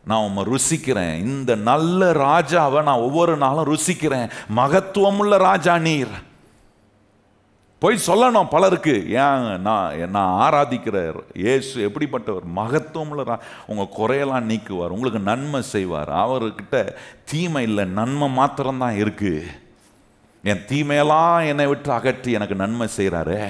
நான் உம்மை ருசிக்கிறேன். இந்த நல்ல ராஜாவை நான் ஒவ்வொரு நாளும் ருசிக்கிறேன். மகத்துவமுள்ள ராஜா நீர். போய் சொல்லணும் பலருக்கு, ஏன் நான் ஆராதிக்கிற இயேசு எப்படிப்பட்டவர், மகத்துவமுள்ள உங்கள் குறையெல்லாம் நீக்குவார், உங்களுக்கு நன்மை செய்வார். அவர்கிட்ட தீமை இல்லை, நன்மை மாத்திரம்தான் இருக்கு. என் தீமையெல்லாம் என்னை விட்டு அகற்றி எனக்கு நன்மை செய்கிறாரே.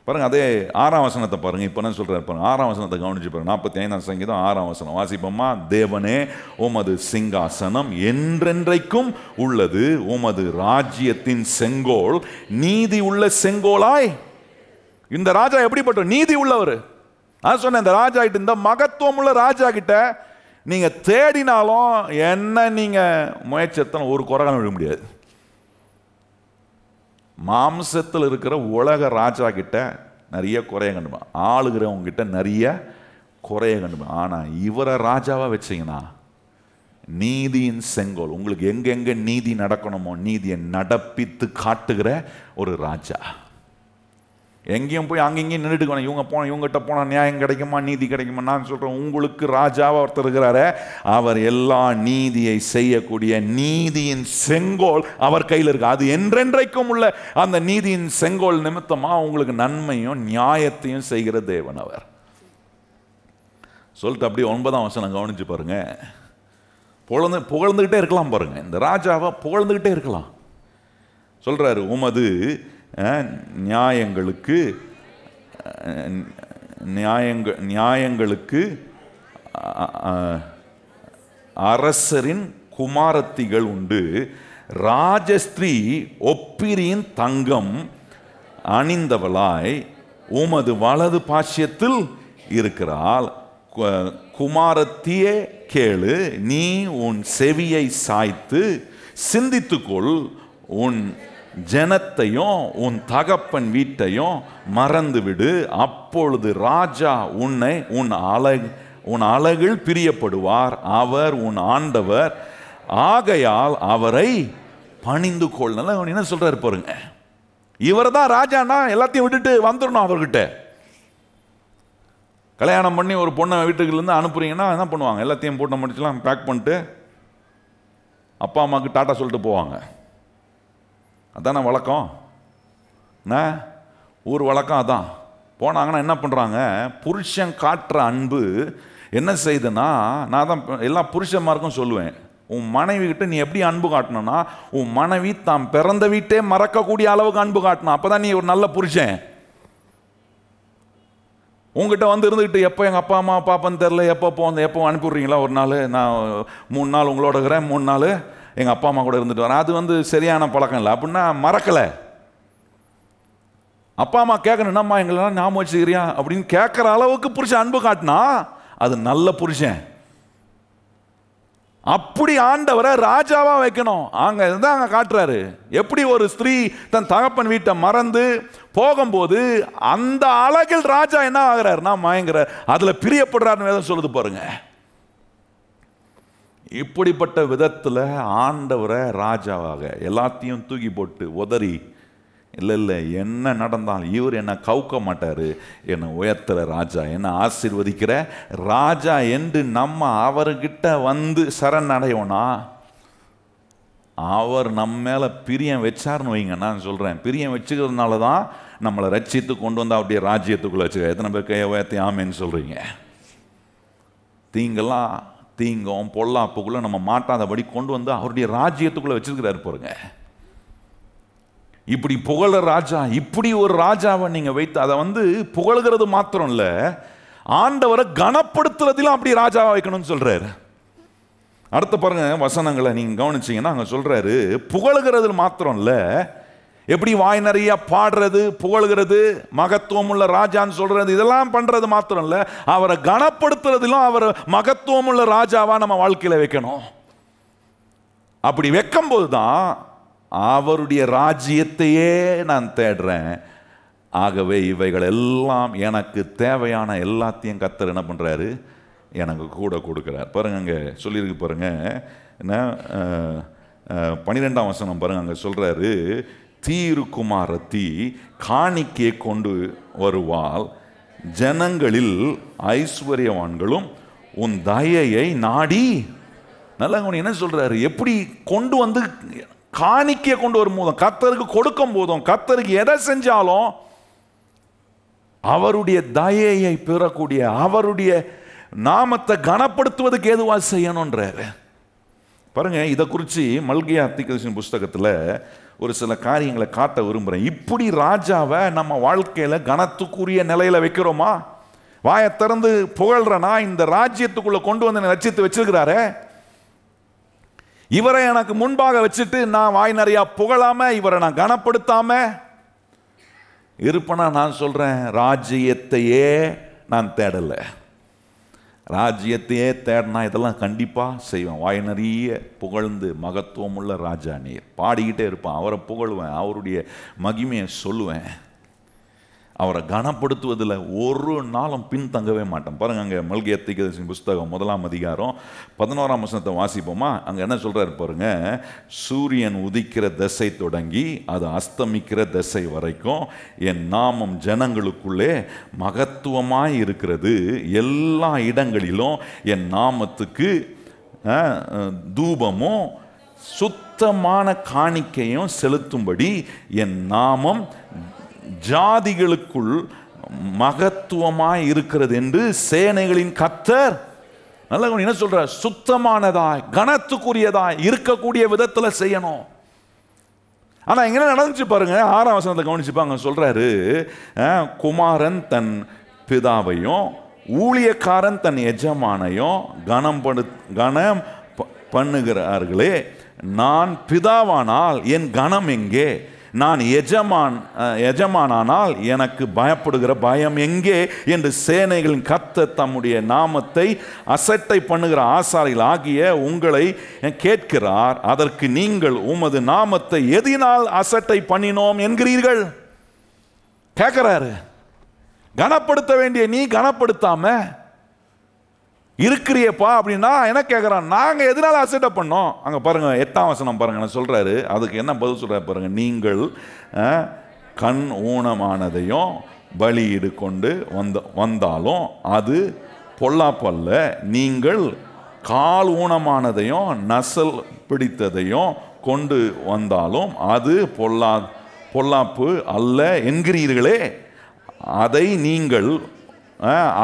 பாருங்க, அதே 6ஆம் வசனத்தை பாருங்க. இப்போ என்ன சொல்றாரு பாருங்க, 6ஆம் வசனத்தை கவனிச்சு பாருங்க. 45ஆம் சங்கீதம் 6ஆம் வசனம் வாசிப்போமா? தேவனே, உமது சிங்காசனம் என்றென்றைக்கும் உள்ளது, உமது ராஜ்யத்தின் செங்கோல் நீதி உள்ள செங்கோலாய். இந்த ராஜா எப்படிப்பட்ட நீதி உள்ளவர்? நான் சொன்னேன், இந்த ராஜா கிட்ட, இந்த மகத்துவம் உள்ள ராஜா கிட்ட நீங்க தேடினாலும் என்ன நீங்க முயற்சித்தன ஒரு குறைகாலம் விட முடியாது. மாம்சத்தில் இருக்கிற உலக ராஜா கிட்ட நிறைய குறைய கண்டுப்பான், ஆளுகிறவங்க கிட்ட நிறைய குறைய கண்டுப்பான். ஆனால் இவரை ராஜாவாக வச்சிங்கன்னா நீதியின் செங்கோல், உங்களுக்கு எங்கெங்க நீதி நடக்கணுமோ நீதியை நடப்பித்து காட்டுகிற ஒரு ராஜா. எங்கேயும் போய் அங்கேயும் நின்றுட்டு வேணும், இவங்ககிட்ட போனால் நியாயம் கிடைக்குமா, நீதி கிடைக்குமா? நான் சொல்கிறேன், உங்களுக்கு ராஜாவாக ஒருத்தர் இருக்கிறாரு, அவர் எல்லா நீதியை செய்யக்கூடிய நீதியின் செங்கோல் அவர் கையில் இருக்கு. அது என்றென்றைக்கும் உள்ள அந்த நீதியின் செங்கோல் நிமித்தமாக உங்களுக்கு நன்மையும் நியாயத்தையும் செய்கிற தேவன் அவர். சொல்லிட்டு அப்படியே 9ஆம் வசனம் கவனிச்சு பாருங்க. புகழ்ந்துகிட்டே இருக்கலாம் பாருங்க, இந்த ராஜாவை புகழ்ந்துகிட்டே இருக்கலாம். சொல்றாரு, உமது நியாயங்களுக்கு அரசரின் குமாரத்திகள் உண்டு. ராஜஸ்திரீ ஒப்பிரியின் தங்கம் அணிந்தவளாய் உமது வலது பாஷ்யத்தில் இருக்கிறாள். குமாரத்தியே கேளு, நீ உன் செவியை சாய்த்து சிந்தித்துக்கொள், உன் ஜனத்தையும் உன் தகப்பன் வீட்டையும் மறந்துவிடு. அப்பொழுது ராஜா உன் அழகில் பிரியப்படுவார், அவர் உன் ஆண்டவர், ஆகையால் அவரை பணிந்து கொள். என்ன சொல்றாரு பாருங்க, இவர் தான் ராஜானா எல்லாத்தையும் விட்டுட்டு வந்துடணும் அவர்கிட்ட. கல்யாணம் பண்ணி ஒரு பொண்ணை வீட்டுக்குலேருந்து அனுப்புறீங்கன்னா என்ன பண்ணுவாங்க, எல்லாத்தையும் போட்டு முடிச்சுலாம் பேக் பண்ணிட்டு அப்பா அம்மாவுக்கு டாட்டா சொல்லிட்டு போவாங்க. அதான வழக்கம், ஊர் வழக்கம் அதான். போனாங்கன்னா என்ன பண்ணுறாங்க, புருஷன் காட்டுற அன்பு என்ன செய்யுதுன்னா, நான் தான் எல்லா புருஷன்மாருக்கும் சொல்லுவேன், உன் மனைவி கிட்ட நீ எப்படி அன்பு காட்டணும்னா, உன் மனைவி தாம் பிறந்த வீட்டே மறக்கக்கூடிய அளவுக்கு அன்பு காட்டணும். அப்பதான் நீ ஒரு நல்ல புருஷன். உங்ககிட்ட வந்து இருந்துக்கிட்டு எப்போ எங்கள் அப்பா அம்மா பாப்பான்னு தெரில, எப்போ அனுப்பிவிட்றீங்களா, ஒரு நாள் நான் 3 நாள் உங்களோட இருக்கிறேன், 3 நாள் எங்கள் அப்பா அம்மா கூட இருந்துட்டு வரேன், அது சரியான பழக்கம் இல்லை. அப்படின்னா மறக்கலை. அப்பா அம்மா கேட்கணும்னாம்மா எங்களெல்லாம் ஞாபகம் வச்சுக்கிறியா அப்படின்னு கேட்குற அளவுக்கு புருஷன் அன்பு காட்டினா அது நல்ல புருஷன். அப்படி ஆண்டவரை ராஜாவா வைக்கணும். அங்க காட்டுறாரு எப்படி ஒரு ஸ்திரீ தன் தகப்பன் வீட்டை மறந்து போகும்போது அந்த அழகில் ராஜா என்ன ஆகிறாருன்னா மயங்குறார், அதுல பிரியப்படுறாருன்னு வேதம் சொல்லுது பாருங்க. இப்படிப்பட்ட விதத்துல ஆண்டவரை ராஜாவாக எல்லாத்தையும் தூக்கி போட்டு உதறி, இல்லை என்ன நடந்தாலும் இவர் என்னை கவுக்க மாட்டார், என்னை உயர்த்துற ராஜா, என்னை ஆசீர்வதிக்கிற ராஜா என்று நம்ம அவர்கிட்ட வந்து சரணடையோனா அவர் நம்ம மேலே பிரியம் வச்சார்னு வைங்க. நான் சொல்கிறேன், பிரியம் வச்சுக்கிறதுனால தான் நம்மளை ரட்சித்து கொண்டு வந்து அவருடைய ராஜ்யத்துக்குள்ளே வச்சுக்க. எத்தனை பேர் கையை உயர்த்தி ஆமேன்னு சொல்கிறீங்க? தீங்கும் பொல்லாப்புக்குள்ளே நம்ம மாட்டாதபடி கொண்டு வந்து அவருடைய ராஜ்யத்துக்குள்ளே வச்சிருக்கிறாரு பாருங்க. இப்படி புகழ ராஜா, இப்படி ஒரு ராஜாவை நீங்க வைத்து அதை புகழ்கிறது மாத்திரம் இல்ல, ஆண்டவரை கனப்படுத்துறதிலும் அப்படி ராஜாவை வைக்கணும்னு சொல்றாரு. அடுத்து பாருங்க வசனங்களை நீங்க கவனிச்சீங்கன்னா அங்க சொல்றாரு, புகழ்கிறது மாத்திரம் இல்ல, எப்படி வாய் நிறைய பாடுறது, புகழ்கிறது, மகத்துவம் உள்ள ராஜான்னு சொல்றது, இதெல்லாம் பண்றது மாத்திரம் இல்ல, அவரை கனப்படுத்துறதிலும் அவர் மகத்துவம் உள்ள ராஜாவா நம்ம வாழ்க்கையில வைக்கணும். அப்படி வைக்கும் போதுதான் அவருடைய ராஜ்யத்தையே நான் தேடுறேன். ஆகவே இவைகள் எல்லாம் எனக்கு தேவையான எல்லாத்தையும் கர்த்தர் என்ன பண்றாரு, எனக்கு கூட கொடுக்கிறார். பாருங்க அங்க சொல்லியிருக்கு பாருங்க, என்ன 12ஆம் வசனம் பாருங்க, அங்க சொல்றாரு, தீருக்குமாரத்தி காணிக்கை கொண்டு வருவாள், ஜனங்களில் ஐஸ்வர்யவான்களும் உன் தயையை நாடி. நல்லா என்ன சொல்றாரு, எப்படி கொண்டு வந்து காணிக்கையை கொண்டு வரும் போதும், கர்த்தருக்கு கொடுக்கும் போதும், கர்த்தருக்கு எதை செஞ்சாலும் அவருடைய தயையை பெறக்கூடிய, அவருடைய நாமத்தை கனப்படுத்துவதுக்கு ஏதுவா செய்யணும்ன்றாரு. பாருங்க, இதை குறித்து மல்கியா தீர்க்கதரிசியின் புஸ்தகத்தில் ஒரு சில காரியங்களை காட்ட விரும்புகிறேன். இப்படி ராஜாவை நம்ம வாழ்க்கையில் கனத்துக்குரிய நிலையில் வைக்கிறோமா? வாயை திறந்து புகழ்றனா, இந்த ராஜ்யத்துக்குள்ளே கொண்டு வந்து ரட்சித்து வச்சிருக்கிறாரே, இவரை எனக்கு முன்பாக வச்சுட்டு நான் வாய் நிறையா புகழாம, இவரை நான் கனப்படுத்தாம இருப்பனா, நான் சொல்றேன், ராஜ்யத்தையே நான் தேடல. ராஜ்யத்தையே தேடினா இதெல்லாம் கண்டிப்பா செய்வேன். வாய் நிறைய புகழ்ந்து மகத்துவம் உள்ள ராஜா நீர் பாடிக்கிட்டே இருப்பான், அவரை புகழுவேன், அவருடைய மகிமையை சொல்லுவேன், அவரை கனப்படுத்துவதில் ஒரு நாளும் பின்தங்கவே மாட்டேன். பாருங்க அங்கே மல்கியா தீர்க்கதரிசியின் புஸ்தகம் 1ஆம் அதிகாரம் 11ஆம் வசனத்தை வாசிப்போமா? அங்கே என்ன சொல்றாரு பாருங்க, சூரியன் உதிக்கிற திசை தொடங்கி அது அஸ்தமிக்கிற திசை வரைக்கும் என் நாமம் ஜனங்களுக்குள்ளே மகத்துவமாய் இருக்கிறது, எல்லா இடங்களிலும் என் நாமத்துக்கு தூபமும் சுத்தமான காணிக்கையும் செலுத்தும்படி என் நாமம் ஜாதிகளுக்குள் மகத்துவமாய் இருக்கிறது என்று சேனைகளின் கர்த்தர். நல்ல என்ன சொல்ற, சுத்தமானதாய் கனத்துக்குரியதாய் இருக்கக்கூடிய விதத்துல செய்யணும். ஆனா எங்க நடந்துச்சு பாருங்க, 6ஆம் வசனத்தை கவனிச்சுப்பாங்க, சொல்றாரு, குமாரன் தன் பிதாவையும் ஊழியக்காரன் தன் எஜமானையும் கனம் பண்ணுகிறார்களே, நான் பிதாவானால் என் கனம் எங்கே? நான் எஜமானானால் எனக்கு பயப்படுகிற பயம் எங்கே என்று சேனைகளின் கர்த்தர் தம்முடைய நாமத்தை அசட்டை பண்ணுகிற ஆசாரிகள் ஆகிய உங்களை கேட்கிறார். அதற்கு நீங்கள் உமது நாமத்தை எதினால் அசட்டை பண்ணினோம் என்கிறீர்கள்? கேட்கிறாரு. கனப்படுத்த வேண்டிய நீ கனப்படுத்தாம இருக்கிறியப்பா அப்படின்னா என்ன கேட்குறான், நாங்கள் எதனால அசட்டை பண்ணோம்? அங்கே பாருங்க 8ஆம் வசனம் பாருங்க, நான் சொல்றாரு, அதுக்கு என்ன பதில் சொல்றாரு பாருங்க, நீங்கள் கண் ஊனமானதையும் பலியிடு கொண்டு வந்தாலும் அது பொல்லாப்பல்ல, நீங்கள் கால் ஊனமானதையும் நசல் பிடித்ததையும் கொண்டு வந்தாலும் அது பொல்லாப்பு அல்ல என்கிறீர்களே, அதை நீங்கள்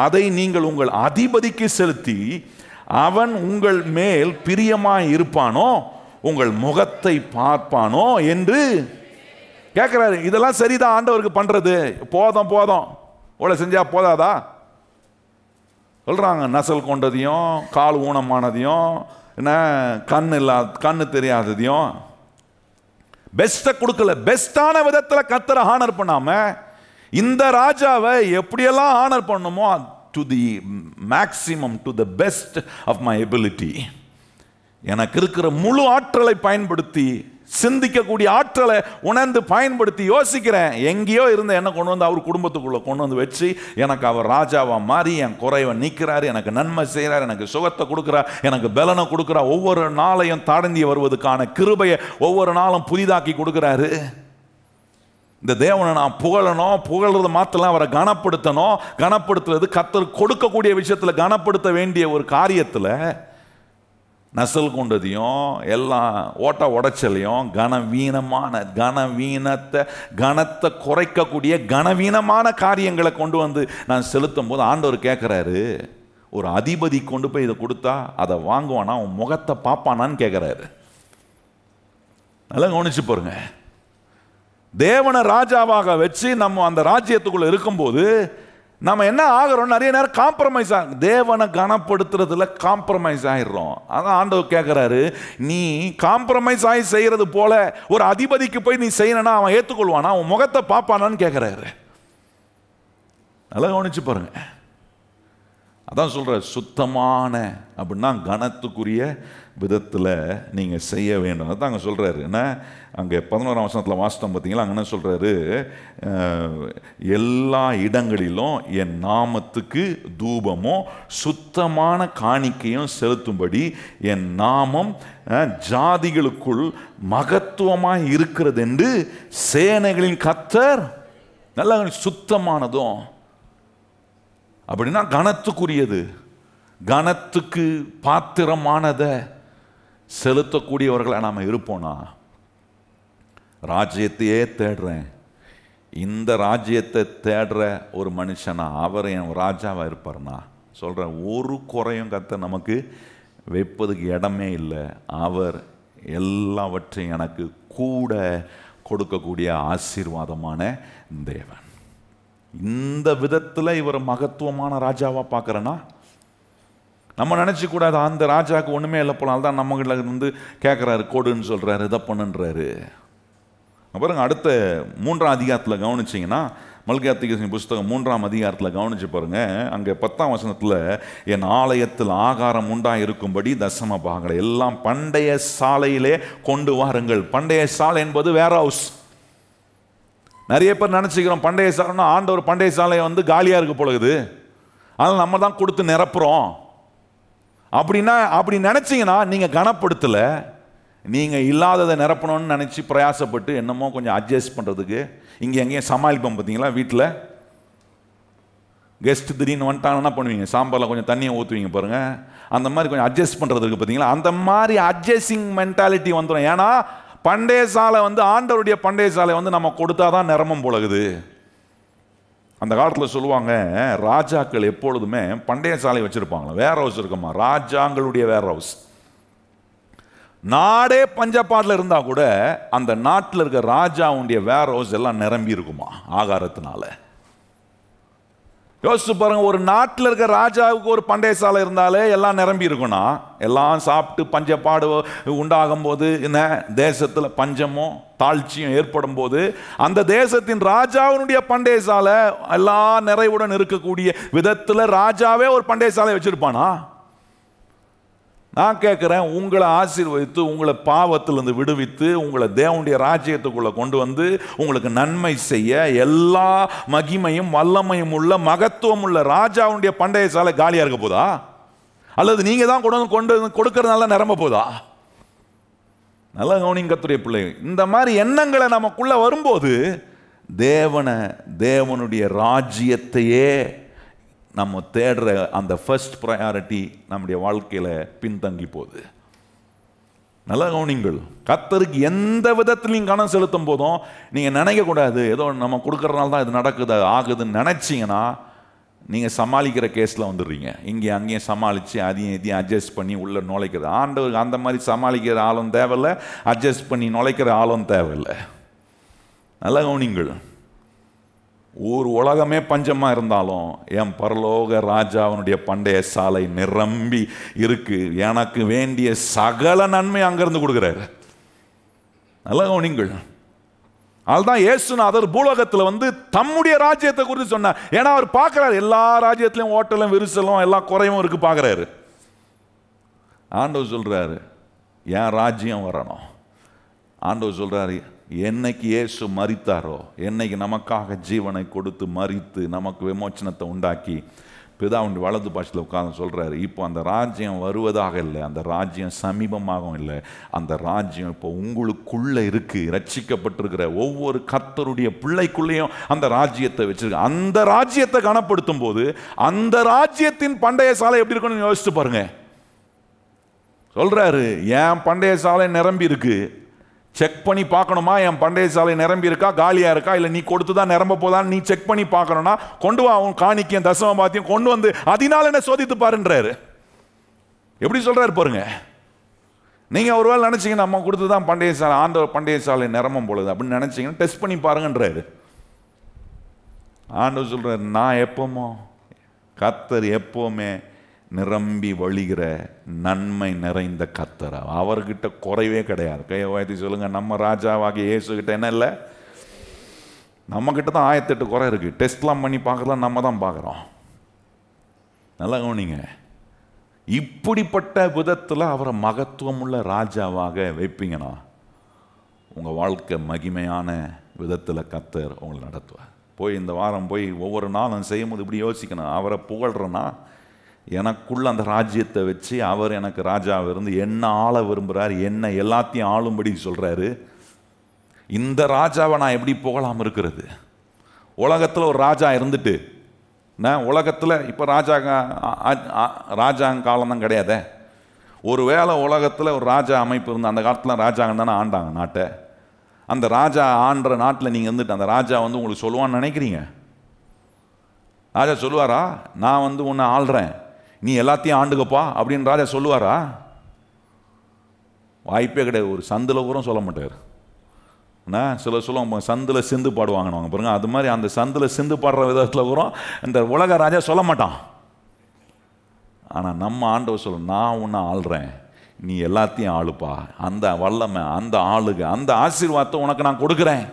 அதை நீங்கள் உங்கள் அதிபதிக்கு செலுத்தி அவன் உங்கள் மேல் பிரியமாய் இருப்பானோ, உங்கள் முகத்தை பார்ப்பானோ என்று கேட்கிறாரு. இதெல்லாம் சரிதான் ஆண்டவருக்கு பண்றது. போதும் போதும், இவ்வளவு செஞ்சா போதாதா சொல்றாங்க. நசல் கொண்டதையும், கால் ஊனமானதையும், என்ன கண்ணு தெரியாததையும், பெஸ்ட்டை கொடுக்கல. பெஸ்டான விதத்தில் கர்த்தரை ஹானர் பண்ணாம இந்த ராஜாவை எப்படியெல்லாம் ஹானர் பண்ணுமோ to the maximum, to the best of my ability, எனக்கு இருக்கிற முழு ஆற்றலை பயன்படுத்தி, சிந்திக்கக்கூடிய ஆற்றலை உணர்ந்து பயன்படுத்தி யோசிக்கிறேன். எங்கேயோ இருந்த என்ன கொண்டு வந்து அவர் குடும்பத்துக்குள்ள கொண்டு வந்து வச்சு எனக்கு அவர் ராஜாவா மாறி என் குறைவை நீக்கிறார், எனக்கு நன்மை செய்கிறார், எனக்கு சுகத்தை கொடுக்குறார், எனக்கு பலனை கொடுக்குறார், ஒவ்வொரு நாளையும் தாண்டி வருவதற்கான கிருபையை ஒவ்வொரு நாளும் புதிதாக்கி கொடுக்குறாரு. இந்த தேவனை நான் புகழணும், புகழ்றது மாத்திரம் அவரை கனப்படுத்தணும். கனப்படுத்துறது கர்த்தர் கொடுக்கக்கூடிய விஷயத்தில் கனப்படுத்த வேண்டிய ஒரு காரியத்தில் நசல் கொண்டதையும் எல்லாம் ஓட்ட உடைச்சலையும் கனத்தை குறைக்கக்கூடிய கனவீனமான காரியங்களை கொண்டு வந்து நான் செலுத்தும் போது ஆண்டவர் கேட்குறாரு, ஒரு அதிபதி கொண்டு போய் இதை கொடுத்தா அதை வாங்குவானா, அவன் முகத்தை பார்ப்பானான்னு கேட்குறாரு. நல்லா கவனிச்சு பாருங்க. தேவனை ராஜாவாக வச்சு நம்ம அந்த ராஜ்யத்துக்குள்ள இருக்கும்போது நம்ம என்ன ஆகிறோம், நிறைய நேரம் காம்ப்ரமைஸ் ஆகும். தேவனை கனப்படுத்துறதுல காம்ப்ரமைஸ் ஆயிடுறோம். அதான் ஆண்டவர் கேட்குறாரு, நீ காம்ப்ரமைஸ் ஆகி செய்யறது போல ஒரு அதிபதிக்கு போய் நீ செய்யணும்னா அவன் ஏற்றுக்கொள்வானா, அவன் முகத்தை பார்ப்பானான்னு கேட்குறாரு. நல்லா கவனிச்சு பாருங்க. அதான் சொல்ற, சுத்தமான அப்படின்னா கனத்துக்குரிய விதத்தில் நீங்கள் செய்ய வேண்டும். அதான் அங்கே சொல்கிறாரு. என்ன அங்கே 11ஆம் வசனத்தில் வாசித்தோம் பார்த்தீங்களா, அங்கே என்ன சொல்கிறாரு, எல்லா இடங்களிலும் என் நாமத்துக்கு தூபமும் சுத்தமான காணிக்கையும் செலுத்தும்படி என் நாமம் ஜாதிகளுக்குள் மகத்துவமாக இருக்கிறது என்று சேனைகளின் கர்த்தர். நல்லா சுத்தமானதும் அப்படின்னா கனத்துக்குரியது, கனத்துக்கு பாத்திரமானதை செலுத்தக்கூடியவர்களை நாம் இருப்போனா, ராஜ்யத்தையே தேடுறேன், இந்த ராஜ்யத்தை தேடுற ஒரு மனுஷனா அவர் என் ராஜாவாக இருப்பார்னா சொல்கிறேன், ஒரு குறையும் கர்த்தர் நமக்கு வைப்பதுக்கு இடமே இல்லை. அவர் எல்லாவற்றையும் எனக்கு கூட கொடுக்கக்கூடிய ஆசீர்வாதமான தேவன். இந்த விதத்தில் இவர் மகத்துவமான ராஜாவாக பார்க்குறேன்னா நம்ம நினச்சிக்கூடாது அந்த ராஜாவுக்கு ஒன்றுமே இல்லை போனால்தான் தான் நம்மகிட்ட வந்து கேட்குறாரு, கொடுன்னு சொல்கிறாரு, இதை பண்ணுன்றாரு. பாருங்க, அடுத்த 3ஆம் அதிகாரத்தில் கவனிச்சிங்கன்னா, மல்கியா புஸ்தகம் 3ஆம் அதிகாரத்தில் கவனிச்சு பாருங்க. அங்கே 10ஆம் வசனத்தில் என் ஆலயத்தில் ஆகாரம் உண்டாயிருக்கும்படி தசம பாகங்களை எல்லாம் பண்டைய சாலையிலே கொண்டு வாருங்கள். பண்டைய சாலை என்பது வேர் ஹவுஸ். நிறைய பேர் நினச்சிக்கிறோம் பண்டைய சாலைன்னா ஆண்டவர் பண்டைய சாலையை வந்து காலியாக இருக்க போலகுது, அதனால் நம்ம தான் கொடுத்து நிரப்புறோம் அப்படின்னா, அப்படி நினச்சிங்கன்னா நீங்கள் கனப்படுத்தலை. நீங்கள் இல்லாததை நிரப்பணும்னு நினச்சி பிரயாசப்பட்டு என்னமோ கொஞ்சம் அட்ஜஸ்ட் பண்ணுறதுக்கு இங்கே எங்கேயும் சமாளிப்போம். பார்த்தீங்களா, வீட்டில் கெஸ்ட் திடீர்னு வந்துட்டாங்கன்னா பண்ணுவீங்க, சாம்பாரில் கொஞ்சம் தண்ணியை ஊற்றுவீங்க பாருங்கள், அந்த மாதிரி கொஞ்சம் அட்ஜஸ்ட் பண்ணுறதுக்கு பார்த்தீங்களா, அந்த மாதிரி அட்ஜஸ்டிங் மென்டாலிட்டி வந்துடும். ஏன்னா பண்டைய சாலை வந்து ஆண்டவருடைய பண்டைய சாலை வந்து நம்ம கொடுத்தா தான் நிரம்பம் போலகுது. அந்த காலத்தில் சொல்லுவாங்க, ராஜாக்கள் எப்பொழுதுமே பண்டைய சாலை வச்சுருப்பாங்களா, வேர் ஹவுஸ் இருக்குமா, ராஜாங்களுடைய வேர் ஹவுஸ். நாடே பஞ்சப்பாட்டில் இருந்தால் கூட அந்த நாட்டில் இருக்க ராஜாவுடைய வேர் ஹவுஸ் எல்லாம் நிரம்பி இருக்குமா ஆகாரத்தினால. யோசிச்சு பாருங்க, ஒரு நாட்டில் இருக்க ராஜாவுக்கு ஒரு பண்டைய சாலை இருந்தாலே எல்லாம் நிரம்பி இருக்கும்னா, எல்லாம் சாப்பிட்டு பஞ்சப்பாடு உண்டாகும் போது என்ன தேசத்தில் பஞ்சமோ தாழ்ச்சியும் ஏற்படும் போது அந்த தேசத்தின் ராஜாவினுடைய பண்டைய சாலை எல்லா நிறைவுடன் இருக்கக்கூடிய விதத்தில் ராஜாவே ஒரு பண்டைய சாலை வச்சிருப்பானா? நான் கேட்குறேன், உங்களை ஆசீர்வதித்து உங்களை பாவத்திலிருந்து விடுவித்து உங்களை தேவனுடைய ராஜ்யத்துக்குள்ளே கொண்டு வந்து உங்களுக்கு நன்மை செய்ய எல்லா மகிமையும் வல்லமையும் உள்ள மகத்துவம் உள்ள ராஜாவுடைய பண்டைய சாலை காலியாக இருக்க போதா, அல்லது நீங்கள் தான் கொண்டு கொடுக்கறதுனால நிரம்ப போதா? நல்லா கவனிங்க கர்த்தருடைய பிள்ளை. இந்த மாதிரி எண்ணங்களை நமக்குள்ள வரும்போது தேவனுடைய ராஜ்யத்தையே நம்ம தேடுற அந்த ஃபர்ஸ்ட் ப்ரையாரிட்டி நம்முடைய வாழ்க்கையில் பின்தங்கி போகுது. நல்லா கவனிங்கள், கர்த்தருக்கு எந்த விதத்திலையும் கனம் செலுத்தும் போதும் நீங்கள் நினைக்கக்கூடாது ஏதோ நம்ம கொடுக்கறதுனால தான் இது நடக்குது ஆகுதுன்னு நினச்சிங்கன்னா நீங்கள் சமாளிக்கிற கேஸில் வந்துடுறீங்க. இங்கே அங்கேயும் சமாளித்து அதையும் இதையும் அட்ஜஸ்ட் பண்ணி உள்ளே நுழைக்கிறது. ஆண்டவருக்கு அந்த மாதிரி சமாளிக்கிற ஆளும் தேவையில்லை, அட்ஜஸ்ட் பண்ணி நுழைக்கிற ஆளும் தேவையில்லை. நல்ல கவனிங்கள். ஒரு உலகமே பஞ்சமாக இருந்தாலும் என் பரலோக ராஜாவினுடைய பண்டைய சாலை நிரம்பி இருக்கு. எனக்கு வேண்டிய சகல நன்மை அங்கிருந்து கொடுக்குறாரு. நல்ல கவனிங்கள். அதுதான் இயேசுநாதர் பூலோகத்தில் வந்து தம்முடைய ராஜ்யத்தை குறித்து சொன்னார். ஏன்னா அவர் பார்க்குறாரு எல்லா ராஜ்யத்திலையும் ஓட்டலும் விரிசலும் எல்லா குறையும் இருக்கு பார்க்குறாரு. ஆண்டவர் சொல்கிறாரு என் ராஜ்யம் வரணும். ஆண்டவர் சொல்கிறாரு என்னைக்கு இயேசு மரித்தாரோ, என்னைக்கு நமக்காக ஜீவனை கொடுத்து மரித்து நமக்கு விமோச்சனத்தை உண்டாக்கி பிதாவுடைய வலது பாஷையில் உட்கார்ந்து சொல்கிறாரு, இப்போ அந்த ராஜ்யம் வருவதாக இல்லை, அந்த ராஜ்யம் சமீபமாகவும் இல்லை, அந்த ராஜ்யம் இப்போ உங்களுக்குள்ளே இருக்குது. ரட்சிக்கப்பட்டிருக்கிற ஒவ்வொரு கர்த்தருடைய பிள்ளைக்குள்ளேயும் அந்த ராஜ்யத்தை வச்சிருக்கு. அந்த ராஜ்யத்தை கனப்படுத்தும் போது அந்த ராஜ்யத்தின் பண்டைய சாலை எப்படி இருக்குன்னு யோசிச்சு பாருங்க. சொல்கிறாரு என் பண்டைய சாலை நிரம்பி இருக்கு, செக் பண்ணி பார்க்கணுமா என் பண்டைய சாலை நிரம்பி இருக்கா காலியாக இருக்கா, இல்லை நீ கொடுத்து தான் நிரம்ப போதான்னு நீ செக் பண்ணி பார்க்கணும்னா கொண்டு வா உன் காணிக்கையும் தசம பாத்தியம் கொண்டு வந்து அதனால என்ன சோதித்து பாருன்றாரு. எப்படி சொல்கிறாரு பாருங்க. நீங்கள் ஒருவேளை நினச்சிங்கன்னா நம்ம கொடுத்து தான் பண்டைய சாலை ஆண்டவர் பண்டைய சாலை நிரம்பும் பொழுது அப்படின்னு நினச்சிங்கன்னா டெஸ்ட் பண்ணி பாருங்கன்றாரு. ஆண்டவர் சொல்கிறார் நான் எப்போமோ கர்த்தர் எப்போவுமே நிரம்பி வழிகிற நன்மை நிறைந்த கர்த்தர். அவர்கிட்ட குறைவே கிடையாது. கையை உயர்த்தி சொல்லுங்க, நம்ம ராஜாவாகிய இயேசுகிட்ட என்ன இல்லை, நம்ம கிட்ட தான் 1008 குறை இருக்கு. டெஸ்ட்லாம் பண்ணி பார்க்கலாம் நம்ம தான் பார்க்குறோம். நல்லா கவனிங்க. இப்படிப்பட்ட விதத்தில் அவரை மகத்துவமுள்ள ராஜாவாக வைப்பீங்கன்னா உங்கள் வாழ்க்கை மகிமையான விதத்தில் கர்த்தர் உங்களை நடத்துவார். போய் இந்த வாரம் போய் ஒவ்வொரு நாளும் செய்யும்போது இப்படி யோசிக்கணும், அவரை புகழ்றேன்னா எனக்குள்ள அந்த ராஜ்யத்தை வச்சு அவர் எனக்கு ராஜாவை இருந்து என்ன ஆள விரும்புகிறார், என்ன எல்லாத்தையும் ஆளும்படி சொல்கிறாரு. இந்த ராஜாவை நான் எப்படி புகழாமல் இருக்கிறது? உலகத்தில் ஒரு ராஜா இருந்துட்டு நான் உலகத்தில் இப்போ ராஜாங்க காலம் தான் கிடையாதே. ஒரு வேளை உலகத்தில் ஒரு ராஜா அமைப்பு இருந்து அந்த காலத்தில் ராஜாங்க தானே ஆண்டாங்க நாட்டை. அந்த ராஜா ஆண்ட நாட்டில் நீங்கள் இருந்துட்டு அந்த ராஜா வந்து உங்களுக்கு சொல்லுவான்னு நினைக்கிறீங்க? ராஜா சொல்லுவாரா நான் வந்து உன்னை ஆள்றேன் நீ எல்லாத்தையும் ஆண்டுக்கப்பா அப்படின்னு ராஜா சொல்லுவாரா? வாய்ப்பே கிடையாது. ஒரு சந்தில் கூட சொல்ல மாட்டார். சில சொல்லுவாங்க சந்தில் சிந்து பாடுவாங்க பாருங்க, அது மாதிரி அந்த சந்தில் சிந்து பாடுற விதத்தில் கூட இந்த உலக ராஜா சொல்ல மாட்டான். ஆனால் நம்ம ஆண்டவர் சொல்ல நான் உன்னை ஆள்றேன் நீ எல்லாத்தையும் ஆளுப்பா, அந்த வல்லமை அந்த ஆளுக அந்த ஆசீர்வாதத்தை உனக்கு நான் கொடுக்குறேன்.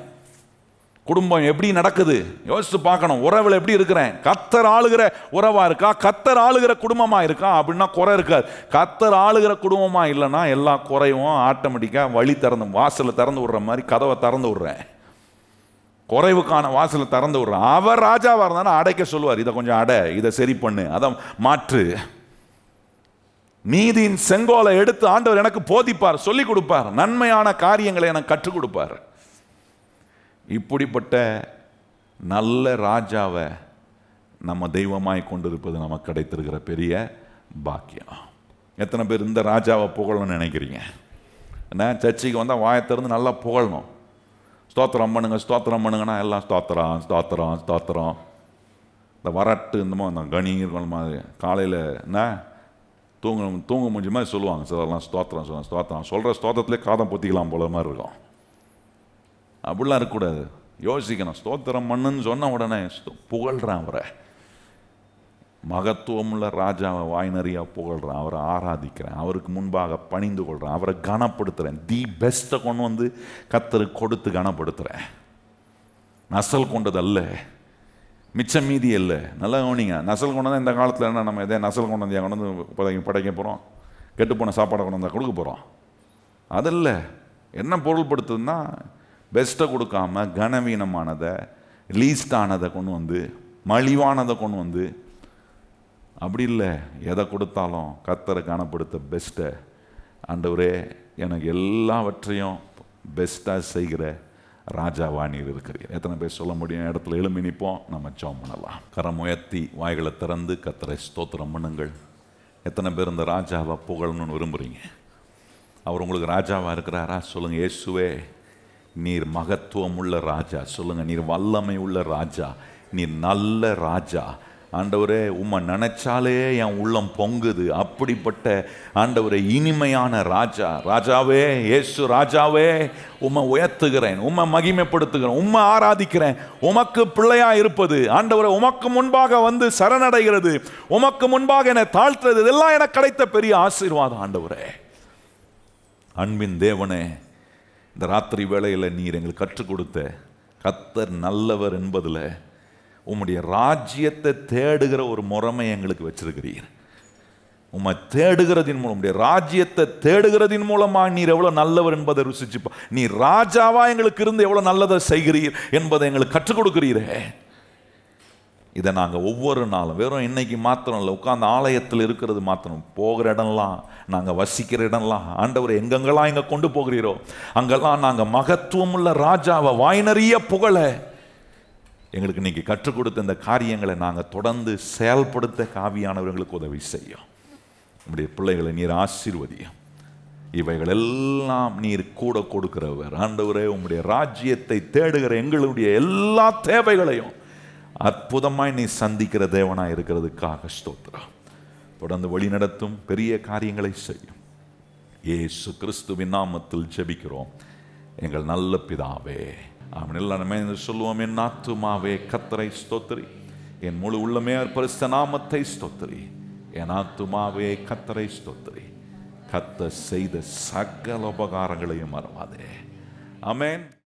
குடும்பம் எப்படி நடக்குது யோசிச்சு பார்க்கணும். உறவில் எப்படி இருக்கிறேன்? கர்த்தர் ஆளுகிற உறவா இருக்கா, கர்த்தர் ஆளுகிற குடும்பமா இருக்கா அப்படின்னா குறை இருக்காது. கர்த்தர் ஆளுகிற குடும்பமா இல்லைன்னா எல்லா குறையும் ஆட்டோமேட்டிக்காக வழி திறந்து வாசலை திறந்து விடுற மாதிரி கதவை திறந்து விடுறேன், குறைவுக்கான வாசலை திறந்து விடுறேன். அவர் ராஜாவாக இருந்தாலும் அடைக்க சொல்லுவார், இதை கொஞ்சம் அடை, இதை சரி பண்ணு, அதை மாற்று. நீதியின் செங்கோலை எடுத்து ஆண்டவர் எனக்கு போதிப்பார், சொல்லிக் கொடுப்பார், நன்மையான காரியங்களை எனக்கு கற்றுக் கொடுப்பார். இப்படிப்பட்ட நல்ல ராஜாவை நம்ம தெய்வமாய் கொண்டிருப்பது நமக்கு கிடைத்திருக்கிற பெரிய பாக்கியம். எத்தனை பேர் இந்த ராஜாவை புகழணும்னு நினைக்கிறீங்க? என்ன சர்ச்சைக்கு வந்தால் வாயத்திறந்து நல்லா புகழணும். ஸ்தோத்திரம் பண்ணுங்க ஸ்தோத்திரம் பண்ணுங்கன்னா எல்லாம் ஸ்தோத்திரம் ஸ்தோத்திரம் ஸ்தோத்திரம். இந்த வரட்டு இந்த மாதிரி அந்த கணிகள் மாதிரி காலையில் என்ன தூங்க முடிஞ்ச மாதிரி சொல்லுவாங்க சிலர்லாம் ஸ்தோத்திரம் சொல்லுவாங்க. ஸ்தோத்திரம் சொல்கிற ஸ்தோத்திரத்துலேயே காதம் பொத்திக்கலாம் போல மாதிரி இருக்கும். அப்படிலாம் இருக்கக்கூடாது. யோசிக்கணும். ஸ்தோத்திரம் பண்ணுன்னு சொன்ன உடனே புகழ்கிறேன், அவரை மகத்துவமுள்ள ராஜாவை வாய் நிறையா புகழ்கிறேன், அவரை ஆராதிக்கிறேன், அவருக்கு முன்பாக பணிந்து கொள்கிறேன், அவரை கனப்படுத்துகிறேன், தி பெஸ்ட்டை கொண்டு வந்து கர்த்தருக்கு கொடுத்து கனப்படுத்துகிறேன். நசல் கொண்டது அல்ல, மிச்சம் மீதி இல்லை. நல்லா கவனிங்க. நசல் கொண்டு தான் இந்த காலத்தில் என்ன நம்ம எதே நசல் கொண்டு வந்து கொண்டு வந்து படைக்க போகிறோம், கெட்டுப்போன சாப்பாடை கொண்டு வந்தால் கொடுக்க போகிறோம். அதில்லை. என்ன பொருள்படுத்துதுன்னா பெஸ்ட்டை கொடுக்காம கனவீனமானதை லீஸ்டானதை கொண்டு வந்து மலிவானதை கொண்டு வந்து அப்படி இல்லை. எதை கொடுத்தாலும் கர்த்தரை கனப்படுத்த பெஸ்ட்டை, ஆண்டவரே எனக்கு எல்லாவற்றையும் பெஸ்ட்டாக செய்கிற ராஜாவா நீர் இருக்கிறீர். எத்தனை பேர் சொல்ல முடியும்? இடத்துல எழும்பி நிற்போம், நம்ம ஜெபம் பண்ணலாம். கரம் உயர்த்தி வாய்களை திறந்து கர்த்தரை ஸ்தோத்திரம் பண்ணுங்கள். எத்தனை பேர் இந்த ராஜாவை புகழணும்னு விரும்புகிறீங்க? அவர் உங்களுக்கு ராஜாவாக இருக்கிறாரா? சொல்லுங்கள், இயேசுவே நீர் மகத்துவம் உள்ள ராஜா. சொல்லுங்கள், நீர் வல்லமை உள்ள ராஜா, நீர் நல்ல ராஜா. ஆண்டவரே உம்மை நினைச்சாலே என் உள்ளம் பொங்குது. அப்படிப்பட்ட ஆண்டவரே இனிமையான ராஜா, ராஜாவே, இயேசு ராஜாவே, உம்மை உயர்த்துகிறேன், உம்மை மகிமைப்படுத்துகிறேன், உம்மை ஆராதிக்கிறேன். உமக்கு பிள்ளையா இருப்பது ஆண்டவரே, உமக்கு முன்பாக வந்து சரணடைகிறது, உமக்கு முன்பாக என்னை தாழ்த்துறது, இதெல்லாம் எனக்கு கிடைத்த பெரிய ஆசீர்வாதம். ஆண்டவரே, அன்பின் தேவனே, இந்த ராத்திரி வேளையில் நீர் எங்களுக்கு கற்றுக் கொடுத்த கர்த்தர் நல்லவர் என்பதில் உம்முடைய ராஜ்யத்தை தேடுகிற ஒரு முறைமை எங்களுக்கு வச்சிருக்கிறீர். உம்மை தேடுகிறதின் மூலம், உம்முடைய ராஜ்யத்தை தேடுகிறதின் மூலமாக நீர் எவ்வளோ நல்லவர் என்பதை ருசிச்சுப்பா. நீ ராஜாவா எங்களுக்கு இருந்து எவ்வளோ நல்லதை செய்கிறீர் என்பதை எங்களுக்கு கற்றுக் கொடுக்கிறீரே. இதை நாங்கள் ஒவ்வொரு நாளும், வெறும் இன்னைக்கு மாத்திரம் இல்லை, உட்காந்து ஆலயத்தில் இருக்கிறது மாத்திரம், போகிற இடம்லாம், நாங்கள் வசிக்கிற இடம்லாம், ஆண்டவர் எங்கெங்கெல்லாம் எங்கே கொண்டு போகிறீரோ அங்கெல்லாம் நாங்கள் மகத்துவம் உள்ள ராஜாவை வாய் நிறைய புகழ எங்களுக்கு இன்னைக்கு கற்றுக் கொடுத்த இந்த காரியங்களை நாங்கள் தொடர்ந்து செயல்படுத்த காவியானவர்களுக்கு உதவி செய்யும். நம்முடைய பிள்ளைகளை நீர் ஆசீர்வதியும். இவைகள் எல்லாம் நீர் கூட கொடுக்கிறவர். ஆண்டவரே, உம்முடைய ராஜ்யத்தை தேடுகிற எங்களுடைய எல்லா தேவைகளையும் அற்புதமாய் நீ சந்திக்கிற தேவனாய் இருக்கிறதுக்காக ஸ்தோத்திரம். தொடர்ந்து வழி நடத்தும், பெரிய காரியங்களை செய்யும். இயேசு கிறிஸ்துவின் நாமத்தில் ஜெபிக்கிறோம் எங்கள் நல்ல பிதாவே, ஆமென். எல்லாருமே சொல்லுவோம், என் ஆத்துமாவே கர்த்தரை ஸ்தோத்திரி, என் முழு உள்ளமே பரிசுத்த நாமத்தை ஸ்தோத்திரி. என் ஆத்துமாவே கர்த்தரை ஸ்தோத்திரி, கர்த்தர் செய்த சகல உபகாரங்களையும் மறவாதே. ஆமென்.